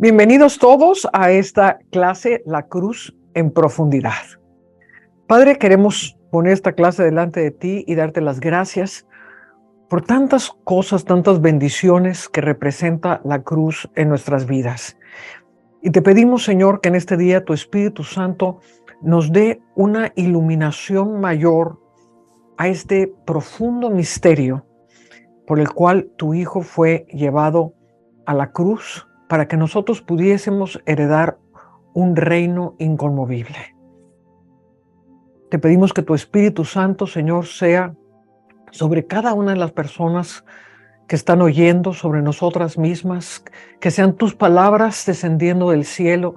Bienvenidos todos a esta clase, La Cruz en Profundidad. Padre, queremos poner esta clase delante de ti y darte las gracias por tantas cosas, tantas bendiciones que representa la cruz en nuestras vidas. Y te pedimos, Señor, que en este día tu Espíritu Santo nos dé una iluminación mayor a este profundo misterio por el cual tu Hijo fue llevado a la cruz para que nosotros pudiésemos heredar un reino inconmovible. Te pedimos que tu Espíritu Santo, Señor, sea sobre cada una de las personas que están oyendo, sobre nosotras mismas, que sean tus palabras descendiendo del cielo,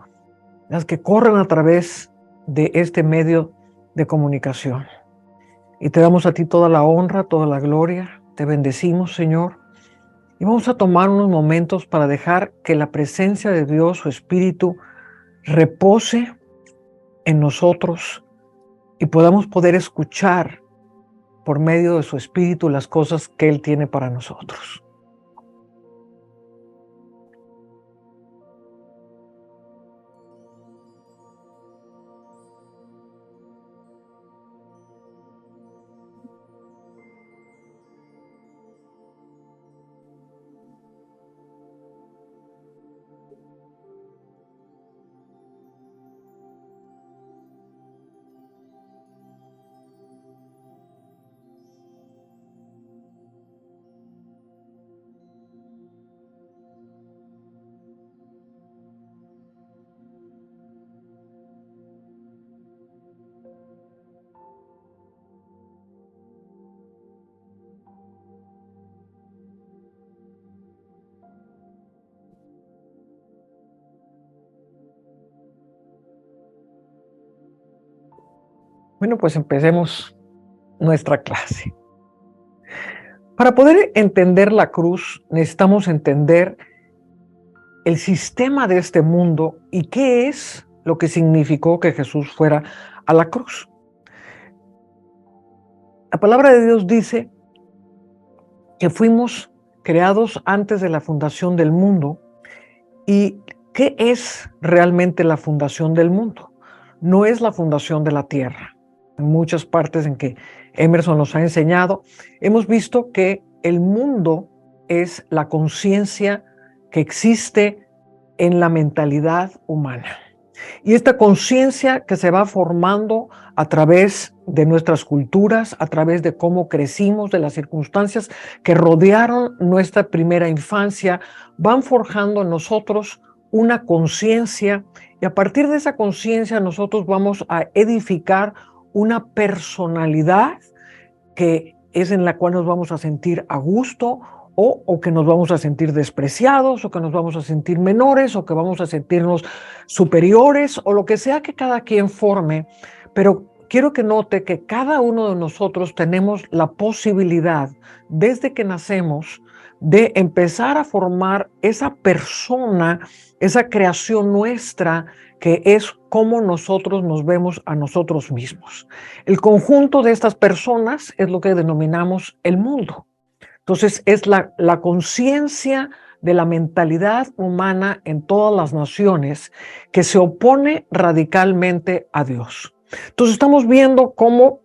las que corren a través de este medio de comunicación. Y te damos a ti toda la honra, toda la gloria. Te bendecimos, Señor. Y vamos a tomar unos momentos para dejar que la presencia de Dios, su Espíritu, repose en nosotros y podamos poder escuchar por medio de su Espíritu las cosas que Él tiene para nosotros. Bueno, pues empecemos nuestra clase. Para poder entender la cruz, necesitamos entender el sistema de este mundo y qué es lo que significó que Jesús fuera a la cruz. La palabra de Dios dice que fuimos creados antes de la fundación del mundo. ¿Y qué es realmente la fundación del mundo? No es la fundación de la tierra. En muchas partes en que Emerson nos ha enseñado, hemos visto que el mundo es la conciencia que existe en la mentalidad humana. Y esta conciencia que se va formando a través de nuestras culturas, a través de cómo crecimos, de las circunstancias que rodearon nuestra primera infancia, van forjando en nosotros una conciencia, y a partir de esa conciencia nosotros vamos a edificar una personalidad que es en la cual nos vamos a sentir a gusto, o que nos vamos a sentir despreciados, o que nos vamos a sentir menores, o que vamos a sentirnos superiores, o lo que sea que cada quien forme. Pero quiero que note que cada uno de nosotros tenemos la posibilidad, desde que nacemos, de empezar a formar esa persona, esa creación nuestra, que es cómo nosotros nos vemos a nosotros mismos. El conjunto de estas personas es lo que denominamos el mundo. Entonces es la conciencia de la mentalidad humana en todas las naciones que se opone radicalmente a Dios. Entonces estamos viendo cómo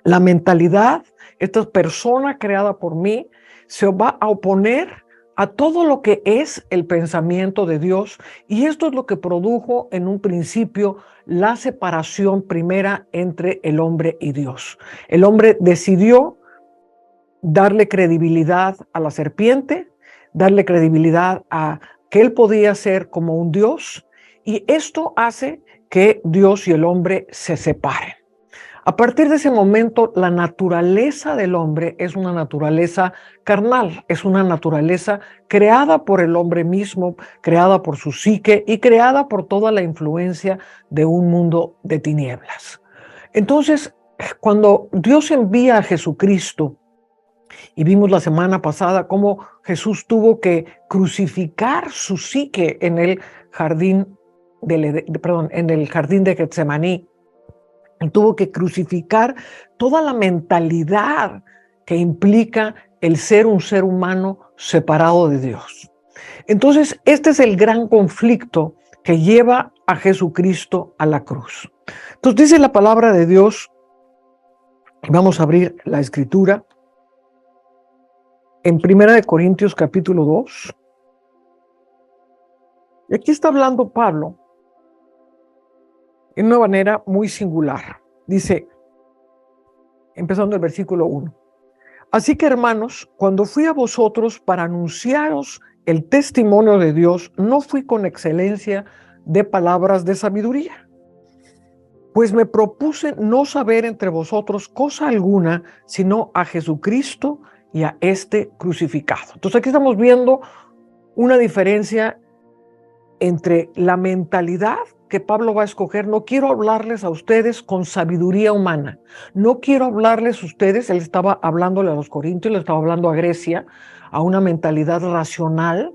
la mentalidad, esta persona creada por mí, se va a oponer a todo lo que es el pensamiento de Dios, y esto es lo que produjo en un principio la separación primera entre el hombre y Dios. El hombre decidió darle credibilidad a la serpiente, darle credibilidad a que él podía ser como un Dios, y esto hace que Dios y el hombre se separen. A partir de ese momento, la naturaleza del hombre es una naturaleza carnal, es una naturaleza creada por el hombre mismo, creada por su psique y creada por toda la influencia de un mundo de tinieblas. Entonces, cuando Dios envía a Jesucristo, y vimos la semana pasada cómo Jesús tuvo que crucificar su psique en el jardín de Getsemaní. Tuvo que crucificar toda la mentalidad que implica el ser un ser humano separado de Dios. Entonces, este es el gran conflicto que lleva a Jesucristo a la cruz. Entonces dice la palabra de Dios, vamos a abrir la escritura, en 1 Corintios capítulo 2. Y aquí está hablando Pablo en una manera muy singular. Dice, empezando el versículo 1. Así que, hermanos, cuando fui a vosotros para anunciaros el testimonio de Dios, no fui con excelencia de palabras de sabiduría, pues me propuse no saber entre vosotros cosa alguna, sino a Jesucristo y a este crucificado. Entonces aquí estamos viendo una diferencia entre la mentalidad que Pablo va a escoger. No quiero hablarles a ustedes con sabiduría humana. No quiero hablarles a ustedes, él estaba hablándole a los corintios, le estaba hablando a Grecia, a una mentalidad racional,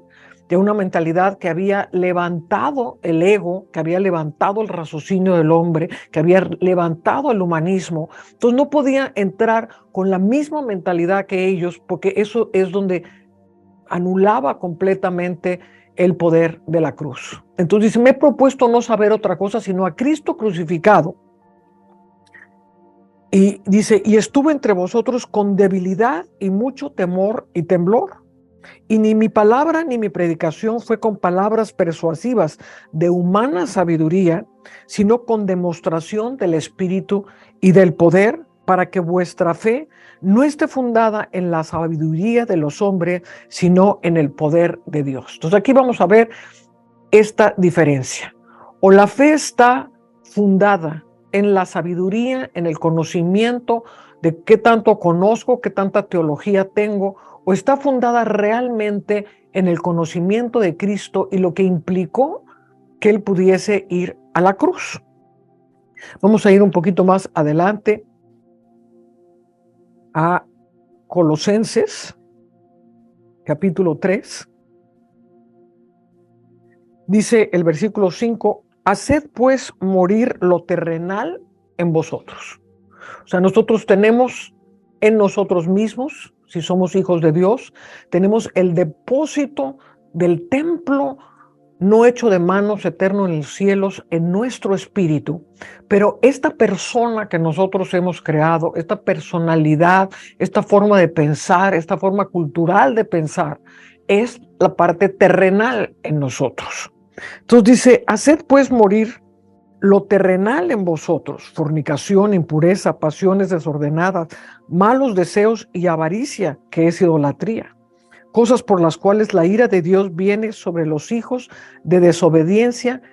de una mentalidad que había levantado el ego, que había levantado el raciocinio del hombre, que había levantado el humanismo. Entonces no podía entrar con la misma mentalidad que ellos, porque eso es donde anulaba completamente el poder de la cruz. Entonces dice, me he propuesto no saber otra cosa sino a Cristo crucificado. Y dice, y estuve entre vosotros con debilidad y mucho temor y temblor. Y ni mi palabra ni mi predicación fue con palabras persuasivas de humana sabiduría, sino con demostración del Espíritu y del poder, para que vuestra fe no esté fundada en la sabiduría de los hombres, sino en el poder de Dios. Entonces aquí vamos a ver esta diferencia. O la fe está fundada en la sabiduría, en el conocimiento de qué tanto conozco, qué tanta teología tengo, o está fundada realmente en el conocimiento de Cristo y lo que implicó que Él pudiese ir a la cruz. Vamos a ir un poquito más adelante a Colosenses, capítulo 3. Dice el versículo 5, haced pues morir lo terrenal en vosotros. O sea, nosotros tenemos en nosotros mismos, si somos hijos de Dios, tenemos el depósito del templo no hecho de manos, eterno en los cielos, en nuestro espíritu. Pero esta persona que nosotros hemos creado, esta personalidad, esta forma de pensar, esta forma cultural de pensar, es la parte terrenal en nosotros. Entonces dice, haced pues morir lo terrenal en vosotros, fornicación, impureza, pasiones desordenadas, malos deseos y avaricia, que es idolatría. Cosas por las cuales la ira de Dios viene sobre los hijos de desobediencia,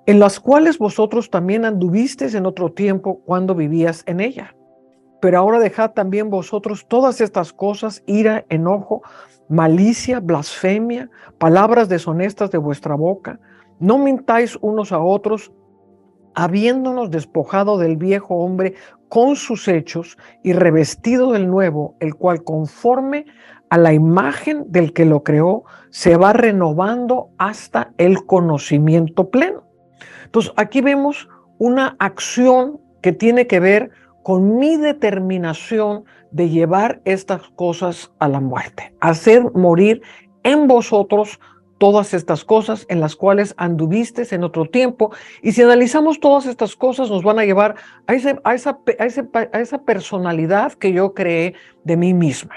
en las cuales vosotros también anduvisteis en otro tiempo cuando vivías en ella. Pero ahora dejad también vosotros todas estas cosas, ira, enojo, malicia, blasfemia, palabras deshonestas de vuestra boca. No mintáis unos a otros, habiéndonos despojado del viejo hombre con sus hechos y revestido del nuevo, el cual conforme a la imagen del que lo creó, se va renovando hasta el conocimiento pleno. Entonces, aquí vemos una acción que tiene que ver con mi determinación de llevar estas cosas a la muerte, hacer morir en vosotros todas estas cosas en las cuales anduvisteis en otro tiempo. Y si analizamos todas estas cosas, nos van a llevar a esa personalidad que yo creé de mí misma.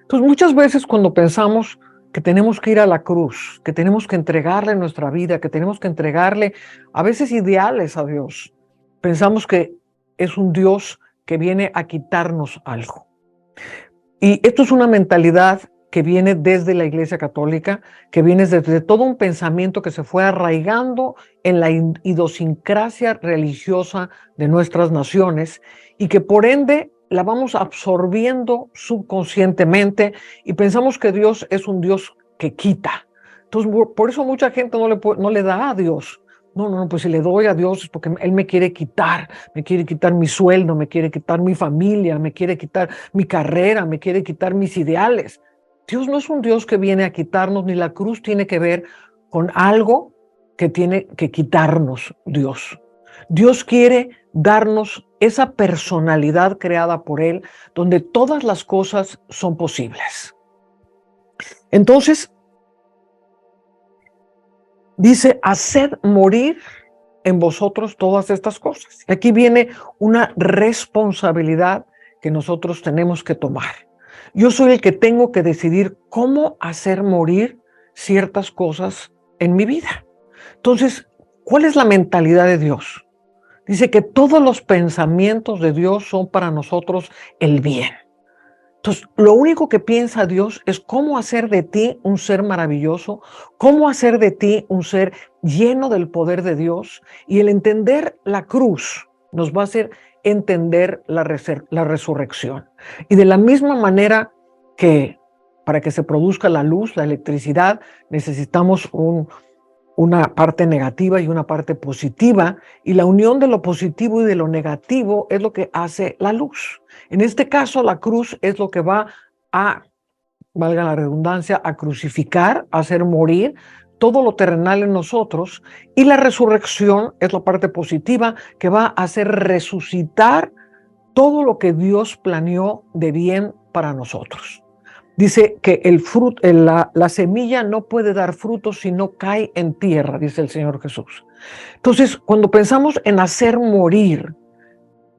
Entonces, muchas veces cuando pensamos que tenemos que ir a la cruz, que tenemos que entregarle nuestra vida, que tenemos que entregarle a veces ideales a Dios, pensamos que es un Dios que viene a quitarnos algo. Y esto es una mentalidad que viene desde la Iglesia Católica, que viene desde todo un pensamiento que se fue arraigando en la idiosincrasia religiosa de nuestras naciones y que por ende la vamos absorbiendo subconscientemente y pensamos que Dios es un Dios que quita. Entonces, por eso mucha gente no le da a Dios. No, pues si le doy a Dios es porque Él me quiere quitar mi sueldo, me quiere quitar mi familia, me quiere quitar mi carrera, me quiere quitar mis ideales. Dios no es un Dios que viene a quitarnos, ni la cruz tiene que ver con algo que tiene que quitarnos Dios. Dios quiere darnos esa personalidad creada por Él, donde todas las cosas son posibles. Entonces, Dice, haced morir en vosotros todas estas cosas. Y aquí viene una responsabilidad que nosotros tenemos que tomar. Yo soy el que tengo que decidir cómo hacer morir ciertas cosas en mi vida. Entonces, ¿cuál es la mentalidad de Dios? Dice que todos los pensamientos de Dios son para nosotros el bien. Entonces, lo único que piensa Dios es cómo hacer de ti un ser maravilloso, cómo hacer de ti un ser lleno del poder de Dios. Y el entender la cruz nos va a hacer entender la resurrección. Y de la misma manera que para que se produzca la luz, la electricidad, necesitamos una parte negativa y una parte positiva, y la unión de lo positivo y de lo negativo es lo que hace la luz. En este caso, la cruz es lo que va a, valga la redundancia, a crucificar, a hacer morir todo lo terrenal en nosotros, y la resurrección es la parte positiva que va a hacer resucitar todo lo que Dios planeó de bien para nosotros. Dice que la semilla no puede dar fruto si no cae en tierra, dice el Señor Jesús. Entonces, cuando pensamos en hacer morir,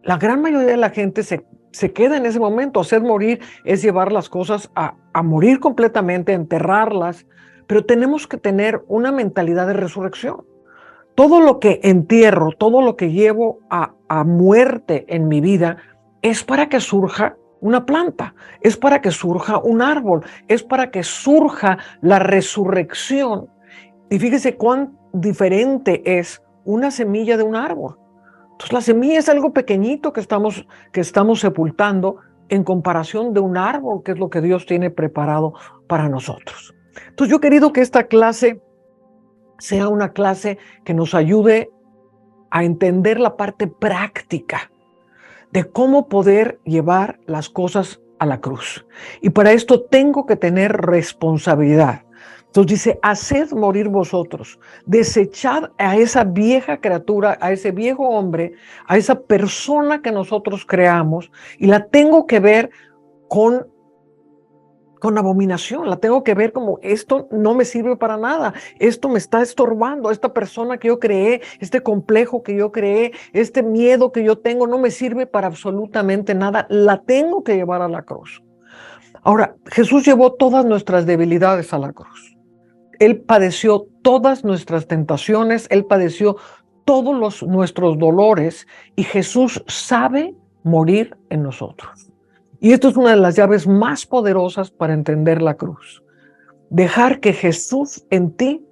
la gran mayoría de la gente se queda en ese momento. Hacer morir es llevar las cosas a morir completamente, enterrarlas, pero tenemos que tener una mentalidad de resurrección. Todo lo que entierro, todo lo que llevo a muerte en mi vida es para que surja una planta, es para que surja un árbol, es para que surja la resurrección. Y fíjese cuán diferente es una semilla de un árbol. Entonces la semilla es algo pequeñito que estamos sepultando en comparación de un árbol, que es lo que Dios tiene preparado para nosotros. Entonces yo he querido que esta clase sea una clase que nos ayude a entender la parte práctica de cómo poder llevar las cosas a la cruz. Y para esto tengo que tener responsabilidad. Entonces dice, haced morir vosotros, desechad a esa vieja criatura, a ese viejo hombre, a esa persona que nosotros creamos, y la tengo que ver con abominación, la tengo que ver como esto no me sirve para nada, esto me está estorbando, esta persona que yo creé, este complejo que yo creé, este miedo que yo tengo no me sirve para absolutamente nada, la tengo que llevar a la cruz. Ahora, Jesús llevó todas nuestras debilidades a la cruz. Él padeció todas nuestras tentaciones, Él padeció todos nuestros dolores, y Jesús sabe morir en nosotros. Y esto es una de las llaves más poderosas para entender la cruz. Dejar que Jesús en ti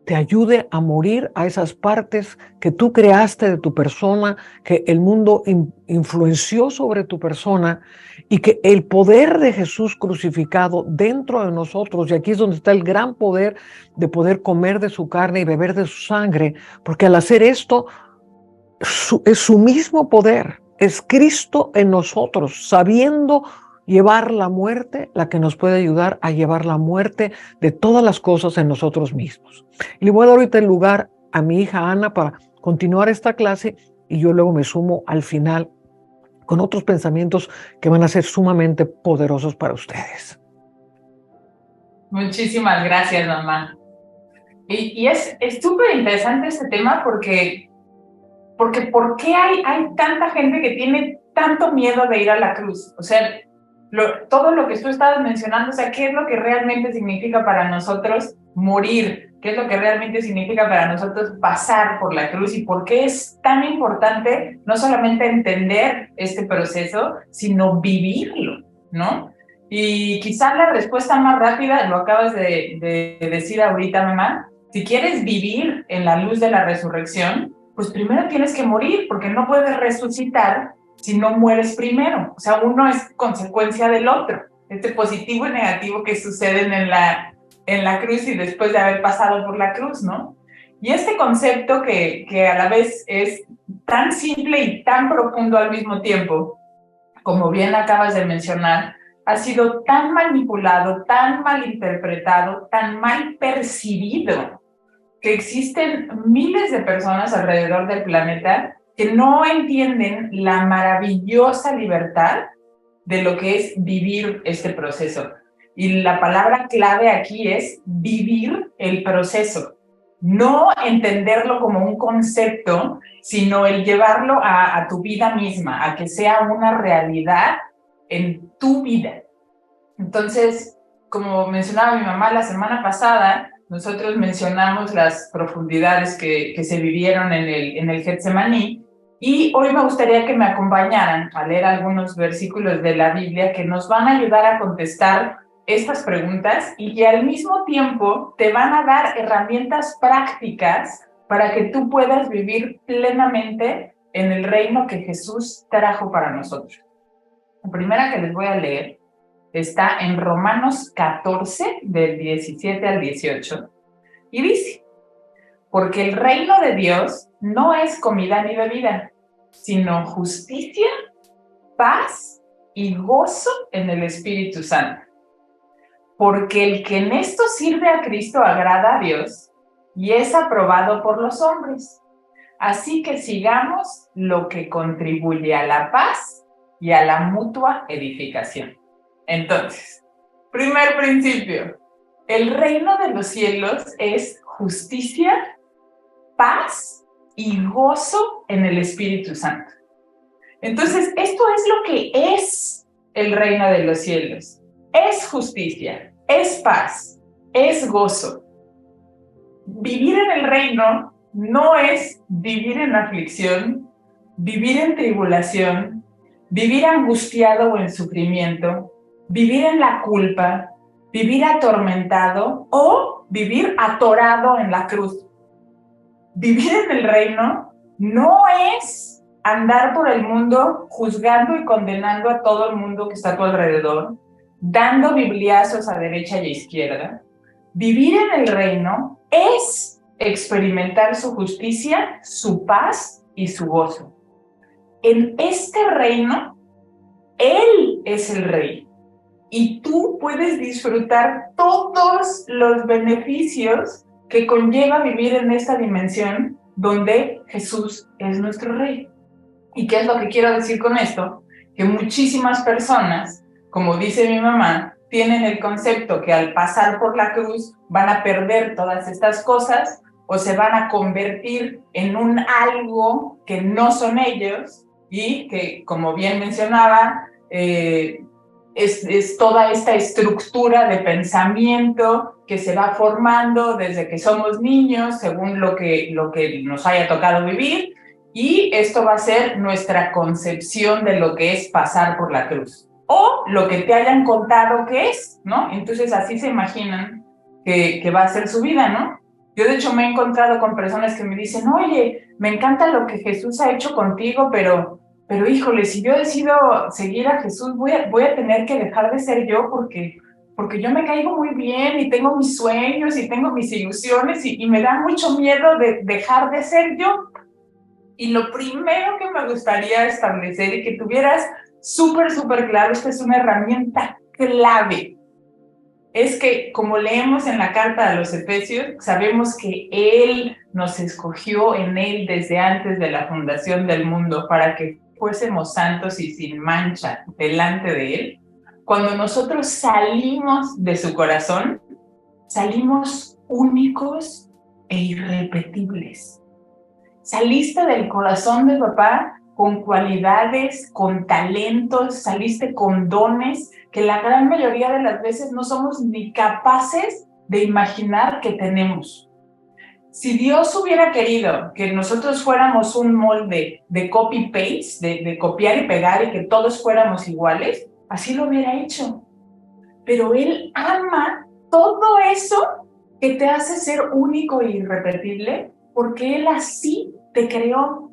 te ayude a morir a esas partes que tú creaste de tu persona, que el mundo influenció sobre tu persona, y que el poder de Jesús crucificado dentro de nosotros, y aquí es donde está el gran poder de poder comer de su carne y beber de su sangre, porque al hacer esto es su mismo poder. Es Cristo en nosotros, sabiendo llevar la muerte, la que nos puede ayudar a llevar la muerte de todas las cosas en nosotros mismos. Y le voy a dar ahorita el lugar a mi hija Ana para continuar esta clase, y yo luego me sumo al final con otros pensamientos que van a ser sumamente poderosos para ustedes. Muchísimas gracias, mamá. Y es súper interesante este tema porque ¿por qué hay tanta gente que tiene tanto miedo de ir a la cruz? O sea, todo lo que tú estabas mencionando, o sea, ¿qué es lo que realmente significa para nosotros morir? ¿Qué es lo que realmente significa para nosotros pasar por la cruz? ¿Y por qué es tan importante no solamente entender este proceso, sino vivirlo, ¿no? Y quizás la respuesta más rápida, lo acabas de decir ahorita, mamá, si quieres vivir en la luz de la resurrección, pues primero tienes que morir, porque no puedes resucitar si no mueres primero. O sea, uno es consecuencia del otro. Este positivo y negativo que suceden en la cruz y después de haber pasado por la cruz, ¿no? Y este concepto que a la vez es tan simple y tan profundo al mismo tiempo, como bien acabas de mencionar, ha sido tan manipulado, tan mal interpretado, tan mal percibido, que existen miles de personas alrededor del planeta que no entienden la maravillosa libertad de lo que es vivir este proceso. Y la palabra clave aquí es vivir el proceso. No entenderlo como un concepto, sino el llevarlo a tu vida misma, a que sea una realidad en tu vida. Entonces, como mencionaba mi mamá la semana pasada, nosotros mencionamos las profundidades que se vivieron en el Getsemaní, y hoy me gustaría que me acompañaran a leer algunos versículos de la Biblia que nos van a ayudar a contestar estas preguntas y que al mismo tiempo te van a dar herramientas prácticas para que tú puedas vivir plenamente en el reino que Jesús trajo para nosotros. La primera que les voy a leer está en Romanos 14, del 17 al 18, y dice: porque el reino de Dios no es comida ni bebida, sino justicia, paz y gozo en el Espíritu Santo. Porque el que en esto sirve a Cristo agrada a Dios y es aprobado por los hombres. Así que sigamos lo que contribuye a la paz y a la mutua edificación. Entonces, primer principio, el reino de los cielos es justicia, paz y gozo en el Espíritu Santo. Entonces, esto es lo que es el reino de los cielos. Es justicia, es paz, es gozo. Vivir en el reino no es vivir en aflicción, vivir en tribulación, vivir angustiado o en sufrimiento, vivir en la culpa, vivir atormentado o vivir atorado en la cruz. Vivir en el reino no es andar por el mundo juzgando y condenando a todo el mundo que está a tu alrededor, dando bibliazos a derecha y a izquierda. Vivir en el reino es experimentar su justicia, su paz y su gozo. En este reino, Él es el rey y tú puedes disfrutar todos los beneficios que conlleva vivir en esta dimensión donde Jesús es nuestro rey. ¿Y qué es lo que quiero decir con esto? Que muchísimas personas, como dice mi mamá, tienen el concepto que al pasar por la cruz van a perder todas estas cosas o se van a convertir en un algo que no son ellos y que, como bien mencionaba, es toda esta estructura de pensamiento que se va formando desde que somos niños, según lo que nos haya tocado vivir, y esto va a ser nuestra concepción de lo que es pasar por la cruz, o lo que te hayan contado que es, ¿no? Entonces así se imaginan que va a ser su vida, ¿no? Yo de hecho me he encontrado con personas que me dicen, oye, me encanta lo que Jesús ha hecho contigo, pero híjole, si yo decido seguir a Jesús, voy a tener que dejar de ser yo porque yo me caigo muy bien y tengo mis sueños y tengo mis ilusiones y me da mucho miedo de dejar de ser yo. Y lo primero que me gustaría establecer y que tuvieras súper claro, esta es una herramienta clave, es que, como leemos en la carta a los Efesios, sabemos que Él nos escogió en Él desde antes de la fundación del mundo para que fuésemos santos y sin mancha delante de Él. Cuando nosotros salimos de su corazón, salimos únicos e irrepetibles. Saliste del corazón de papá con cualidades, con talentos, saliste con dones que la gran mayoría de las veces no somos ni capaces de imaginar que tenemos. Si Dios hubiera querido que nosotros fuéramos un molde de copy-paste, de copiar y pegar y que todos fuéramos iguales, así lo hubiera hecho. Pero Él ama todo eso que te hace ser único e irrepetible porque Él así te creó.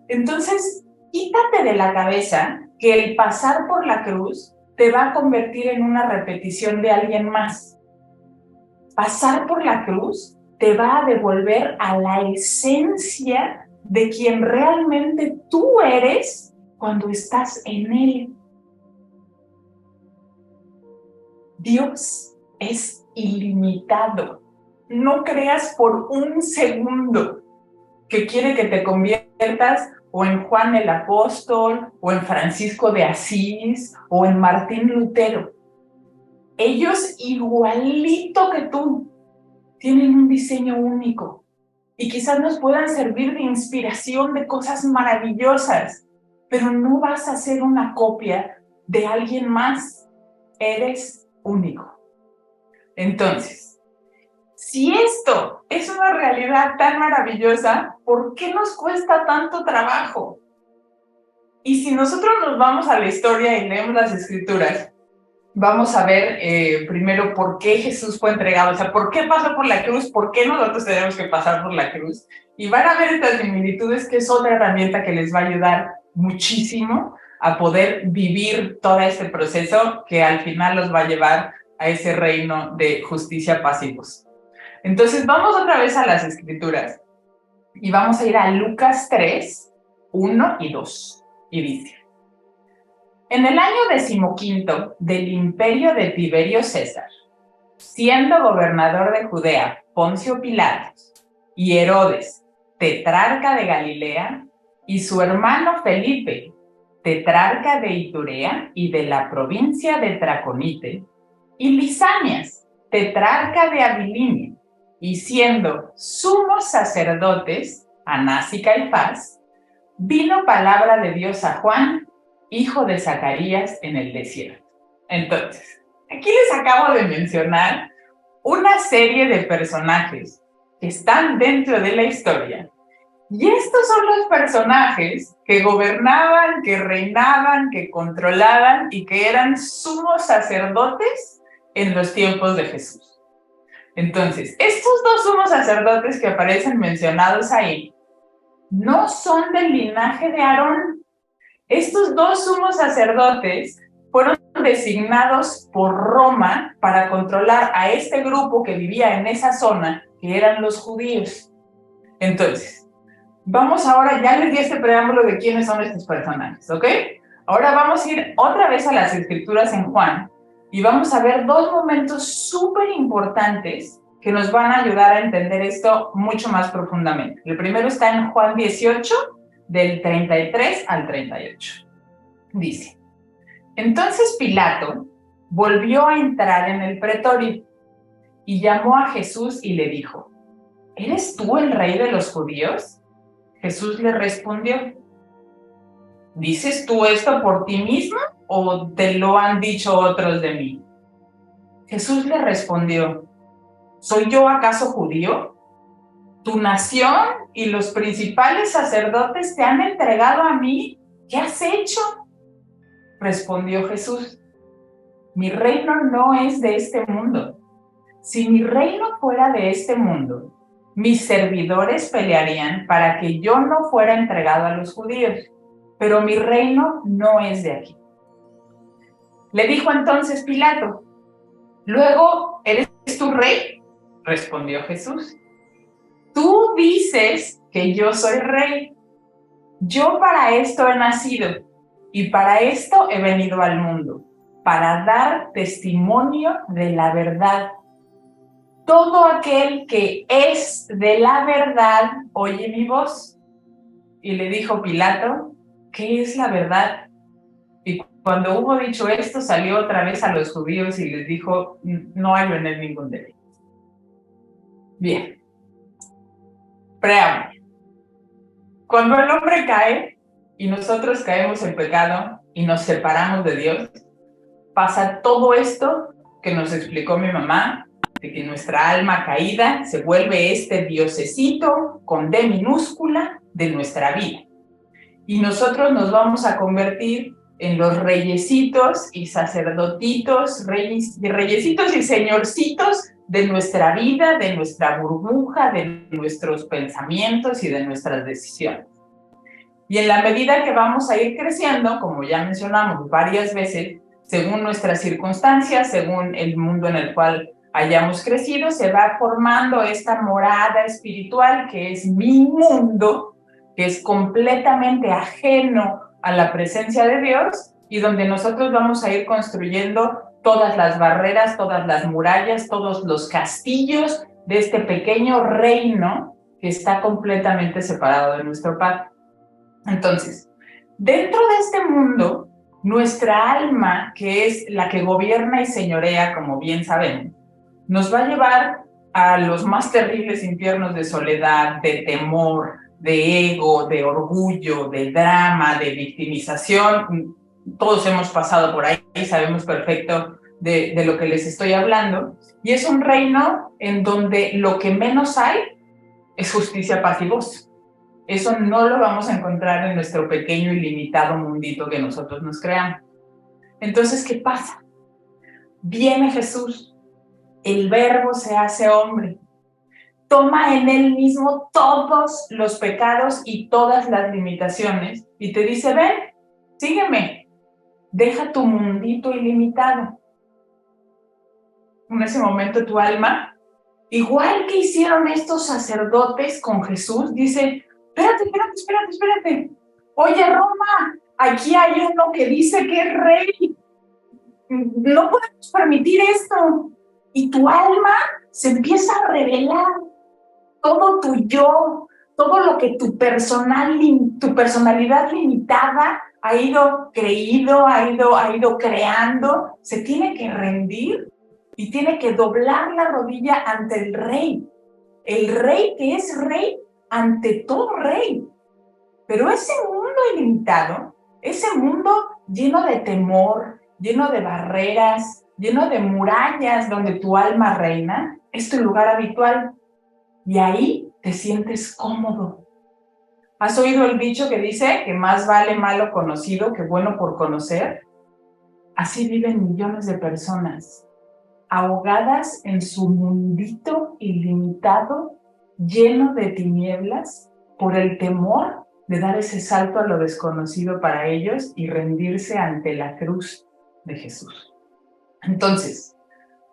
Entonces, quítate de la cabeza que el pasar por la cruz te va a convertir en una repetición de alguien más. Pasar por la cruz te va a devolver a la esencia de quien realmente tú eres cuando estás en Él. Dios es ilimitado. No creas por un segundo que quiere que te conviertas o en Juan el Apóstol, o en Francisco de Asís, o en Martín Lutero. Ellos igualito que tú tienen un diseño único y quizás nos puedan servir de inspiración de cosas maravillosas, pero no vas a ser una copia de alguien más. Eres único. Entonces, si esto es una realidad tan maravillosa, ¿por qué nos cuesta tanto trabajo? Y si nosotros nos vamos a la historia y leemos las escrituras, vamos a ver primero por qué Jesús fue entregado, o sea, por qué pasó por la cruz, por qué nosotros tenemos que pasar por la cruz. Y van a ver estas similitudes, que es otra herramienta que les va a ayudar muchísimo a poder vivir todo este proceso que al final los va a llevar a ese reino de justicia, paz y gozo. Entonces vamos otra vez a las escrituras y vamos a ir a Lucas 3, 1 y 2. Y dice: en el año 15 del imperio de Tiberio César, siendo gobernador de Judea Poncio Pilatos y Herodes, tetrarca de Galilea, y su hermano Felipe, tetrarca de Iturea y de la provincia de Traconite, y Lisanias, tetrarca de Abilinia, y siendo sumos sacerdotes, Anás y Caifás, vino palabra de Dios a Juan, hijo de Zacarías, en el desierto. Entonces, aquí les acabo de mencionar una serie de personajes que están dentro de la historia. Y estos son los personajes que gobernaban, que reinaban, que controlaban y que eran sumos sacerdotes en los tiempos de Jesús. Entonces, estos dos sumos sacerdotes que aparecen mencionados ahí no son del linaje de Aarón. Estos dos sumos sacerdotes fueron designados por Roma para controlar a este grupo que vivía en esa zona, que eran los judíos. Entonces, vamos ahora, ya les di este preámbulo de quiénes son estos personajes, ¿ok? Ahora vamos a ir otra vez a las escrituras en Juan y vamos a ver dos momentos súper importantes que nos van a ayudar a entender esto mucho más profundamente. El primero está en Juan 18, del 33 al 38. Dice: entonces Pilato volvió a entrar en el pretorio y llamó a Jesús y le dijo: ¿eres tú el rey de los judíos? Jesús le respondió: ¿dices tú esto por ti mismo o te lo han dicho otros de mí? Jesús le respondió: ¿soy yo acaso judío? Tu nación y los principales sacerdotes te han entregado a mí. ¿Qué has hecho? Respondió Jesús: mi reino no es de este mundo. Si mi reino fuera de este mundo, mis servidores pelearían para que yo no fuera entregado a los judíos, pero mi reino no es de aquí. Le dijo entonces Pilato: ¿luego eres tú rey? Respondió Jesús: tú dices que yo soy rey. Yo para esto he nacido y para esto he venido al mundo, para dar testimonio de la verdad. Todo aquel que es de la verdad oye mi voz. Y le dijo Pilato: ¿qué es la verdad? Y cuando hubo dicho esto, salió otra vez a los judíos y les dijo: no hay en él ningún delito. Bien. Preámbulo. Cuando el hombre cae y nosotros caemos en pecado y nos separamos de Dios, pasa todo esto que nos explicó mi mamá, de que nuestra alma caída se vuelve este diosecito con D minúscula de nuestra vida. Y nosotros nos vamos a convertir en los reyesitos y sacerdotitos, reyesitos y señorcitos de nuestra vida, de nuestra burbuja, de nuestros pensamientos y de nuestras decisiones. Y en la medida que vamos a ir creciendo, como ya mencionamos varias veces, según nuestras circunstancias, según el mundo en el cual hayamos crecido, se va formando esta morada espiritual que es mi mundo, que es completamente ajeno a la presencia de Dios y donde nosotros vamos a ir construyendo todas las barreras, todas las murallas, todos los castillos de este pequeño reino que está completamente separado de nuestro Padre. Entonces, dentro de este mundo, nuestra alma, que es la que gobierna y señorea, como bien sabemos, nos va a llevar a los más terribles infiernos de soledad, de temor, de ego, de orgullo, de drama, de victimización. Todos hemos pasado por ahí, sabemos perfecto de lo que les estoy hablando. Y es un reino en donde lo que menos hay es justicia, paz y gozo. Eso no lo vamos a encontrar en nuestro pequeño y limitado mundito que nosotros nos creamos. Entonces, ¿qué pasa? Viene Jesús, el Verbo se hace hombre, toma en él mismo todos los pecados y todas las limitaciones y te dice, ven, sígueme, deja tu mundito ilimitado. En ese momento tu alma, igual que hicieron estos sacerdotes con Jesús, dice, espérate. Oye, Roma, aquí hay uno que dice que es rey. No podemos permitir esto. Y tu alma se empieza a revelar. Todo tu yo, todo lo que tu personalidad limitada ha ido creando, se tiene que rendir y tiene que doblar la rodilla ante el rey que es rey ante todo rey. Pero ese mundo ilimitado, ese mundo lleno de temor, lleno de barreras, lleno de murallas donde tu alma reina, es tu lugar habitual. Y ahí te sientes cómodo. ¿Has oído el dicho que dice que más vale malo conocido que bueno por conocer? Así viven millones de personas, ahogadas en su mundito ilimitado, lleno de tinieblas, por el temor de dar ese salto a lo desconocido para ellos y rendirse ante la cruz de Jesús. Entonces,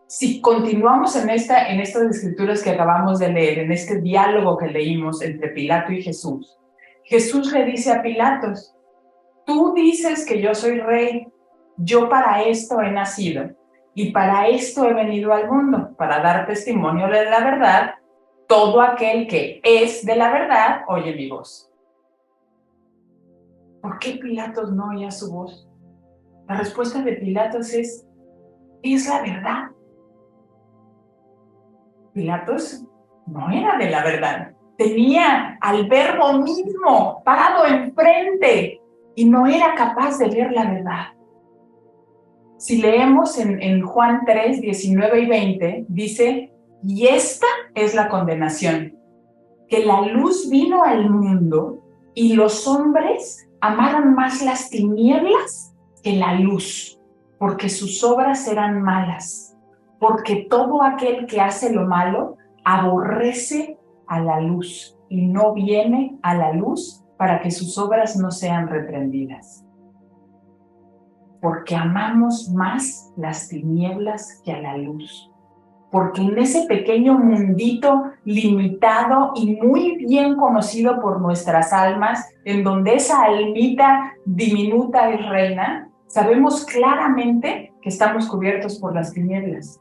si continuamos en estas escrituras que acabamos de leer, en este diálogo que leímos entre Pilato y Jesús, Jesús le dice a Pilatos, tú dices que yo soy rey, yo para esto he nacido y para esto he venido al mundo, para dar testimonio de la verdad. Todo aquel que es de la verdad oye mi voz. ¿Por qué Pilatos no oía su voz? La respuesta de Pilatos es la verdad. Pilatos no era de la verdad. Tenía al Verbo mismo parado enfrente y no era capaz de ver la verdad. Si leemos en Juan 3, 19 y 20, dice, y esta es la condenación, que la luz vino al mundo y los hombres amaron más las tinieblas que la luz, porque sus obras eran malas. Porque todo aquel que hace lo malo aborrece a la luz y no viene a la luz para que sus obras no sean reprendidas. Porque amamos más las tinieblas que a la luz. Porque en ese pequeño mundito limitado y muy bien conocido por nuestras almas, en donde esa almita diminuta es reina, sabemos claramente que estamos cubiertos por las tinieblas.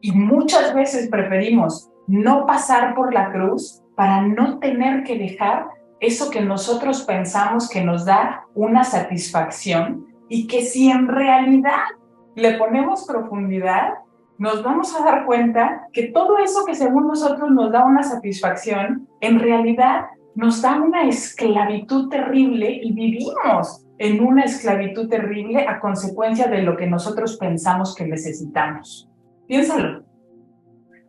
Y muchas veces preferimos no pasar por la cruz para no tener que dejar eso que nosotros pensamos que nos da una satisfacción y que si en realidad le ponemos profundidad, nos vamos a dar cuenta que todo eso que según nosotros nos da una satisfacción, en realidad nos da una esclavitud terrible y vivimos en una esclavitud terrible a consecuencia de lo que nosotros pensamos que necesitamos. Piénsalo.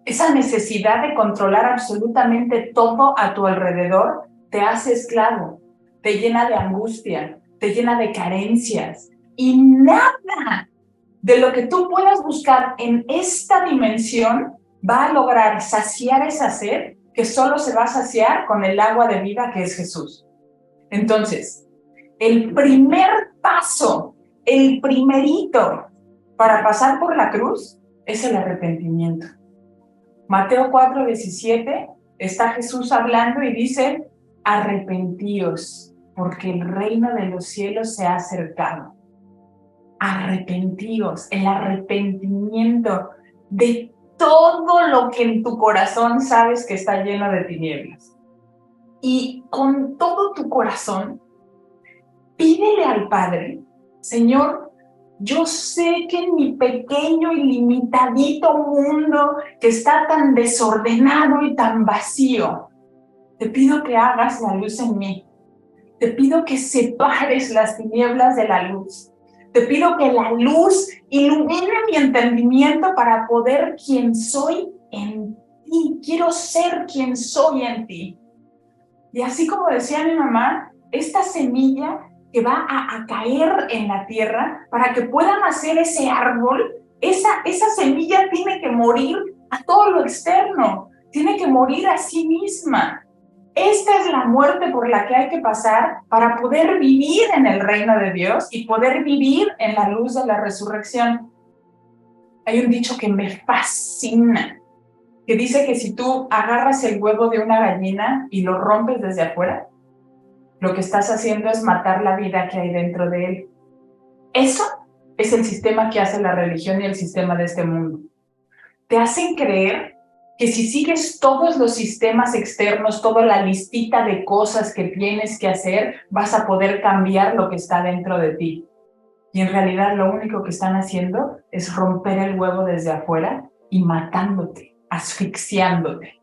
Esa necesidad de controlar absolutamente todo a tu alrededor te hace esclavo, te llena de angustia, te llena de carencias y nada de lo que tú puedas buscar en esta dimensión va a lograr saciar esa sed que solo se va a saciar con el agua de vida que es Jesús. Entonces, el primer paso, el primerito para pasar por la cruz es el arrepentimiento. Mateo 4:17 está Jesús hablando y dice, arrepentíos, porque el reino de los cielos se ha acercado. Arrepentíos, el arrepentimiento de todo lo que en tu corazón sabes que está lleno de tinieblas. Y con todo tu corazón, pídele al Padre, Señor, yo sé que en mi pequeño y limitadito mundo que está tan desordenado y tan vacío, te pido que hagas la luz en mí. Te pido que separes las tinieblas de la luz. Te pido que la luz ilumine mi entendimiento para poder quien soy en ti. Quiero ser quien soy en ti. Y así como decía mi mamá, esta semilla que va a caer en la tierra para que pueda nacer ese árbol, esa semilla tiene que morir a todo lo externo, tiene que morir a sí misma. Esta es la muerte por la que hay que pasar para poder vivir en el reino de Dios y poder vivir en la luz de la resurrección. Hay un dicho que me fascina, que dice que si tú agarras el huevo de una gallina y lo rompes desde afuera, lo que estás haciendo es matar la vida que hay dentro de él. Eso es el sistema que hace la religión y el sistema de este mundo. Te hacen creer que si sigues todos los sistemas externos, toda la listita de cosas que tienes que hacer, vas a poder cambiar lo que está dentro de ti. Y en realidad lo único que están haciendo es romper el huevo desde afuera y matándote, asfixiándote.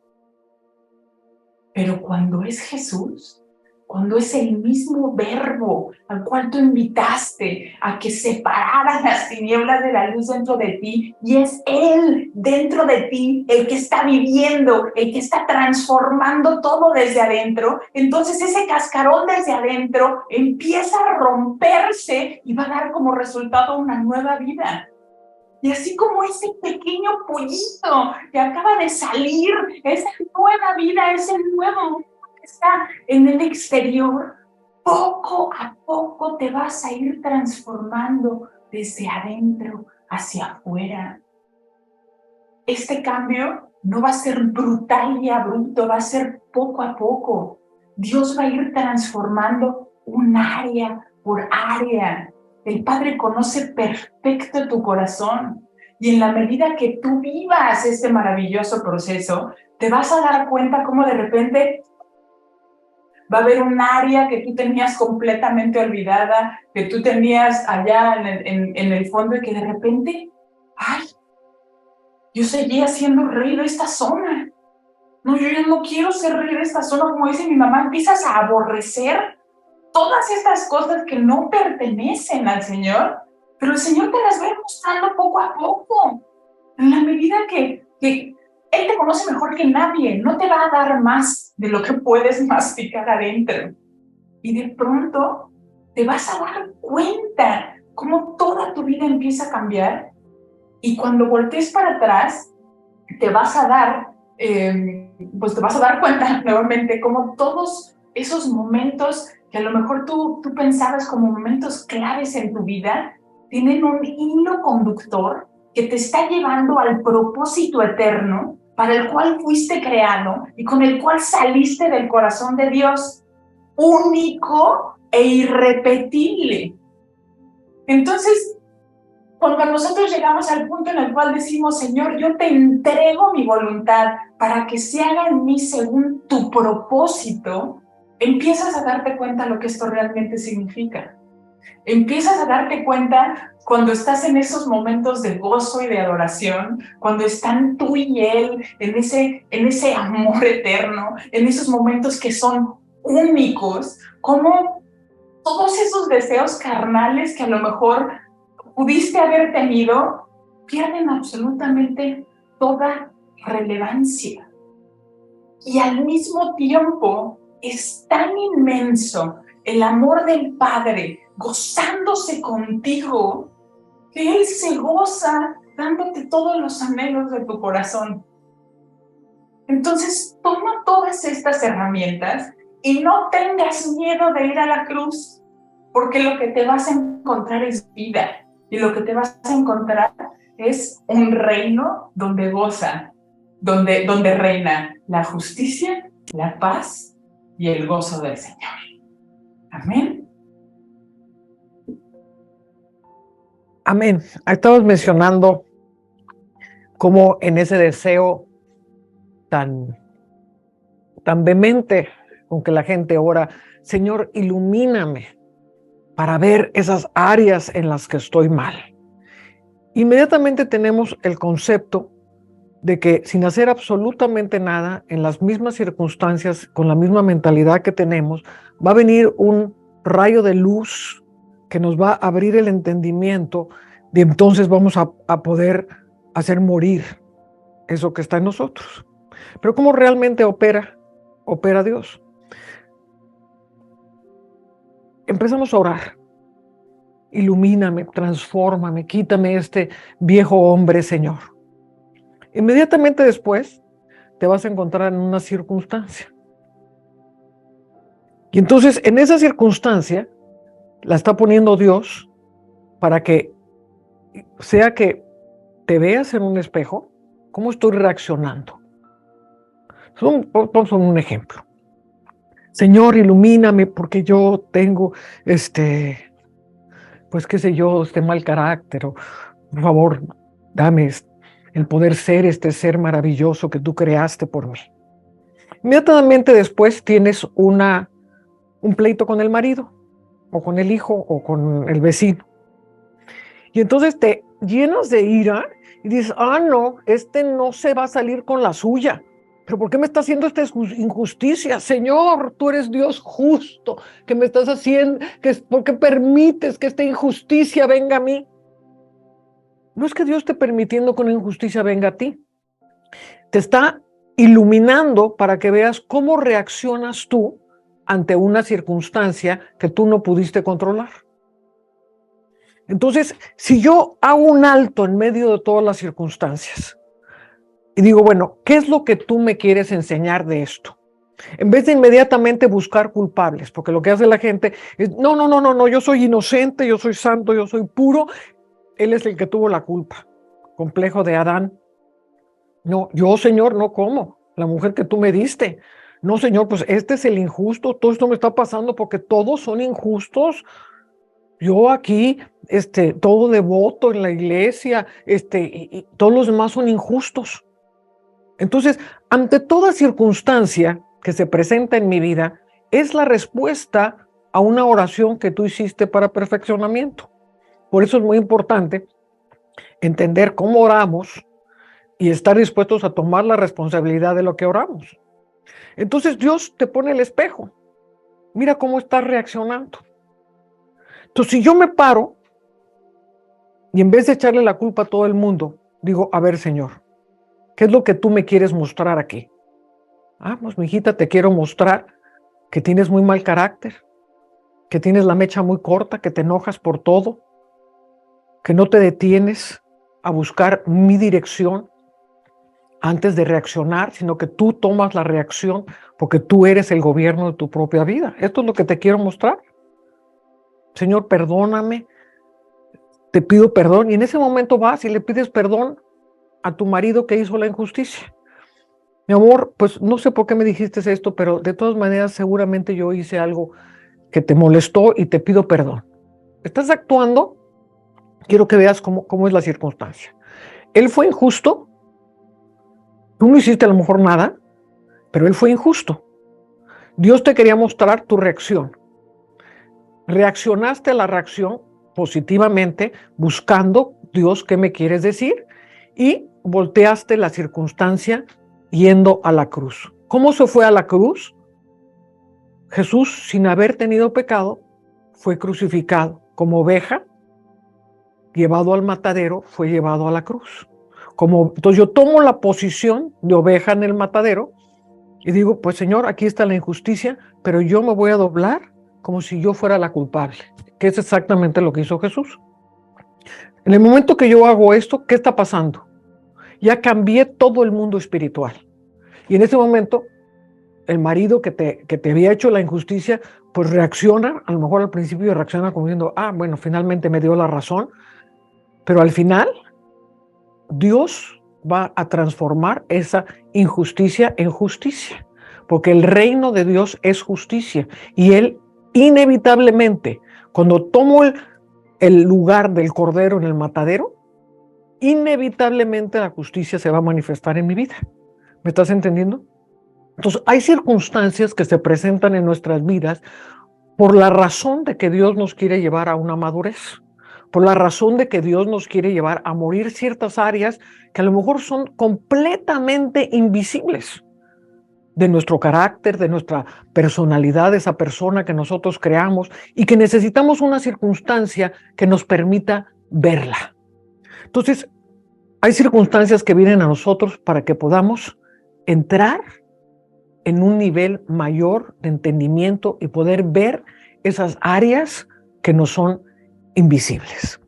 Pero cuando es Jesús, cuando es el mismo verbo al cual tú invitaste a que separara las tinieblas de la luz dentro de ti, y es Él dentro de ti el que está viviendo, el que está transformando todo desde adentro, entonces ese cascarón desde adentro empieza a romperse y va a dar como resultado una nueva vida. Y así como ese pequeño pollito que acaba de salir, esa nueva vida, ese nuevo que está en el exterior, poco a poco te vas a ir transformando desde adentro hacia afuera. Este cambio no va a ser brutal y abrupto, va a ser poco a poco. Dios va a ir transformando un área por área. El Padre conoce perfecto tu corazón y en la medida que tú vivas este maravilloso proceso, te vas a dar cuenta cómo de repente va a haber un área que tú tenías completamente olvidada, que tú tenías allá en el fondo y que de repente, ¡ay! Yo seguía siendo rey de esta zona. No, yo ya no quiero ser rey de esta zona, como dice mi mamá, empiezas a aborrecer todas estas cosas que no pertenecen al Señor, pero el Señor te las va a ir mostrando poco a poco, en la medida que Él te conoce mejor que nadie, no te va a dar más de lo que puedes masticar adentro. Y de pronto te vas a dar cuenta cómo toda tu vida empieza a cambiar, y cuando voltees para atrás, te vas a dar, pues te vas a dar cuenta nuevamente cómo todos esos momentos que a lo mejor tú pensabas como momentos claves en tu vida, tienen un hilo conductor que te está llevando al propósito eterno para el cual fuiste creado y con el cual saliste del corazón de Dios, único e irrepetible. Entonces, cuando nosotros llegamos al punto en el cual decimos, Señor, yo te entrego mi voluntad para que se haga en mí según tu propósito, empiezas a darte cuenta lo que esto realmente significa. Empiezas a darte cuenta cuando estás en esos momentos de gozo y de adoración, cuando están tú y Él en ese amor eterno, en esos momentos que son únicos, como todos esos deseos carnales que a lo mejor pudiste haber tenido, pierden absolutamente toda relevancia. Y al mismo tiempo es tan inmenso el amor del Padre gozándose contigo, que Él se goza dándote todos los anhelos de tu corazón. Entonces, toma todas estas herramientas y no tengas miedo de ir a la cruz, porque lo que te vas a encontrar es vida. Y lo que te vas a encontrar es un reino donde goza, donde reina la justicia, la paz y el gozo del Señor. Amén. Amén. Estabas mencionando cómo en ese deseo tan vehemente con que la gente ora, Señor, ilumíname. para ver esas áreas en las que estoy mal. Inmediatamente tenemos el concepto de que sin hacer absolutamente nada, en las mismas circunstancias, con la misma mentalidad que tenemos, va a venir un rayo de luz que nos va a abrir el entendimiento y entonces vamos a poder hacer morir eso que está en nosotros. Pero ¿cómo realmente opera Dios? Empezamos a orar. Ilumíname, transfórmame, quítame este viejo hombre, Señor. Inmediatamente después te vas a encontrar en una circunstancia. Y entonces en esa circunstancia la está poniendo Dios para que sea que te veas en un espejo, ¿cómo estoy reaccionando? Vamos a un ejemplo. Señor, ilumíname porque yo tengo pues qué sé yo, este mal carácter, o por favor, dame el poder ser este ser maravilloso que tú creaste por mí. Inmediatamente después tienes un pleito con el marido, o con el hijo, o con el vecino. Y entonces te llenas de ira y dices, no, no se va a salir con la suya. ¿Pero por qué me está haciendo esta injusticia? Señor, tú eres Dios justo, que me estás haciendo, ¿por qué permites que esta injusticia venga a mí? No es que Dios esté permitiendo que una injusticia venga a ti. Te está iluminando para que veas cómo reaccionas tú ante una circunstancia que tú no pudiste controlar. Entonces, si yo hago un alto en medio de todas las circunstancias y digo, bueno, ¿qué es lo que tú me quieres enseñar de esto? En vez de inmediatamente buscar culpables, porque lo que hace la gente es, no, yo soy inocente, yo soy santo, yo soy puro, él es el que tuvo la culpa. Complejo de Adán. No, yo, Señor, no como. La mujer que tú me diste. No, Señor, pues este es el injusto. Todo esto me está pasando porque todos son injustos. Yo aquí, todo devoto en la iglesia, y todos los demás son injustos. Entonces, ante toda circunstancia que se presenta en mi vida, es la respuesta a una oración que tú hiciste para perfeccionamiento. Por eso es muy importante entender cómo oramos y estar dispuestos a tomar la responsabilidad de lo que oramos. Entonces Dios te pone el espejo. Mira cómo estás reaccionando. Entonces, si yo me paro y en vez de echarle la culpa a todo el mundo, digo, a ver, Señor, ¿qué es lo que tú me quieres mostrar aquí? Pues, mijita, te quiero mostrar que tienes muy mal carácter, que tienes la mecha muy corta, que te enojas por todo, que no te detienes a buscar mi dirección antes de reaccionar, sino que tú tomas la reacción porque tú eres el gobierno de tu propia vida. Esto es lo que te quiero mostrar. Señor, perdóname, te pido perdón. Y en ese momento vas y le pides perdón a tu marido que hizo la injusticia. Mi amor, pues no sé por qué me dijiste esto, pero de todas maneras seguramente yo hice algo que te molestó y te pido perdón. ¿Estás actuando? Quiero que veas cómo es la circunstancia. Él fue injusto. Tú no hiciste a lo mejor nada, pero él fue injusto. Dios te quería mostrar tu reacción. Reaccionaste a la reacción positivamente, buscando, Dios, ¿qué me quieres decir? Y volteaste la circunstancia yendo a la cruz. ¿Cómo se fue a la cruz? Jesús, sin haber tenido pecado, fue crucificado como oveja, llevado al matadero, fue llevado a la cruz. Entonces yo tomo la posición de oveja en el matadero y digo, pues Señor, aquí está la injusticia, pero yo me voy a doblar como si yo fuera la culpable, que es exactamente lo que hizo Jesús. En el momento que yo hago esto, ¿qué está pasando? Ya cambié todo el mundo espiritual. Y en ese momento, el marido que te había hecho la injusticia, pues reacciona, a lo mejor al principio reacciona como diciendo, bueno, finalmente me dio la razón, pero al final, Dios va a transformar esa injusticia en justicia, porque el reino de Dios es justicia, y Él inevitablemente, cuando tomo el lugar del cordero en el matadero, inevitablemente la justicia se va a manifestar en mi vida. ¿Me estás entendiendo? Entonces, hay circunstancias que se presentan en nuestras vidas por la razón de que Dios nos quiere llevar a una madurez, por la razón de que Dios nos quiere llevar a morir ciertas áreas que a lo mejor son completamente invisibles de nuestro carácter, de nuestra personalidad, de esa persona que nosotros creamos y que necesitamos una circunstancia que nos permita verla. Entonces, hay circunstancias que vienen a nosotros para que podamos entrar en un nivel mayor de entendimiento y poder ver esas áreas que nos son invisibles.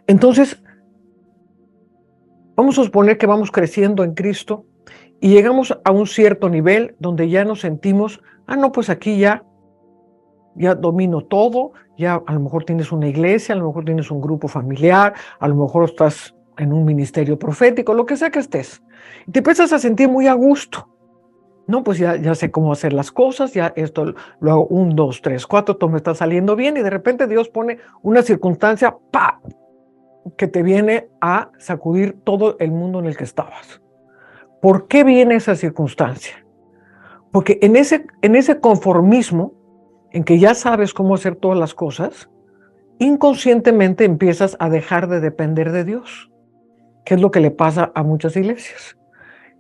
Entonces, vamos a suponer que vamos creciendo en Cristo y llegamos a un cierto nivel donde ya nos sentimos, no, pues aquí ya domino todo, ya a lo mejor tienes una iglesia, a lo mejor tienes un grupo familiar, a lo mejor estás en un ministerio profético, lo que sea que estés. Y te empiezas a sentir muy a gusto. No, pues ya sé cómo hacer las cosas, ya esto lo hago 1, 2, 3, 4, todo me está saliendo bien y de repente Dios pone una circunstancia, ¡pa!, que te viene a sacudir todo el mundo en el que estabas. ¿Por qué viene esa circunstancia? Porque en ese conformismo, en que ya sabes cómo hacer todas las cosas, inconscientemente empiezas a dejar de depender de Dios, que es lo que le pasa a muchas iglesias.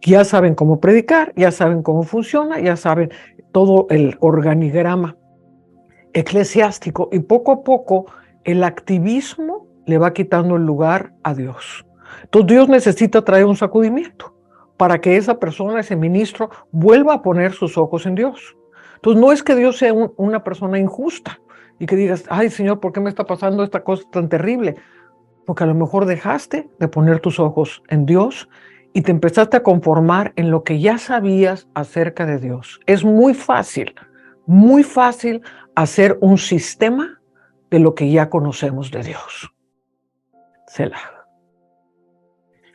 Ya saben cómo predicar, ya saben cómo funciona, ya saben todo el organigrama eclesiástico y poco a poco el activismo le va quitando el lugar a Dios. Entonces Dios necesita traer un sacudimiento para que esa persona, ese ministro, vuelva a poner sus ojos en Dios. Entonces no es que Dios sea una persona injusta y que digas, ay Señor, ¿por qué me está pasando esta cosa tan terrible? Porque a lo mejor dejaste de poner tus ojos en Dios y te empezaste a conformar en lo que ya sabías acerca de Dios. Es muy fácil hacer un sistema de lo que ya conocemos de Dios. Selah.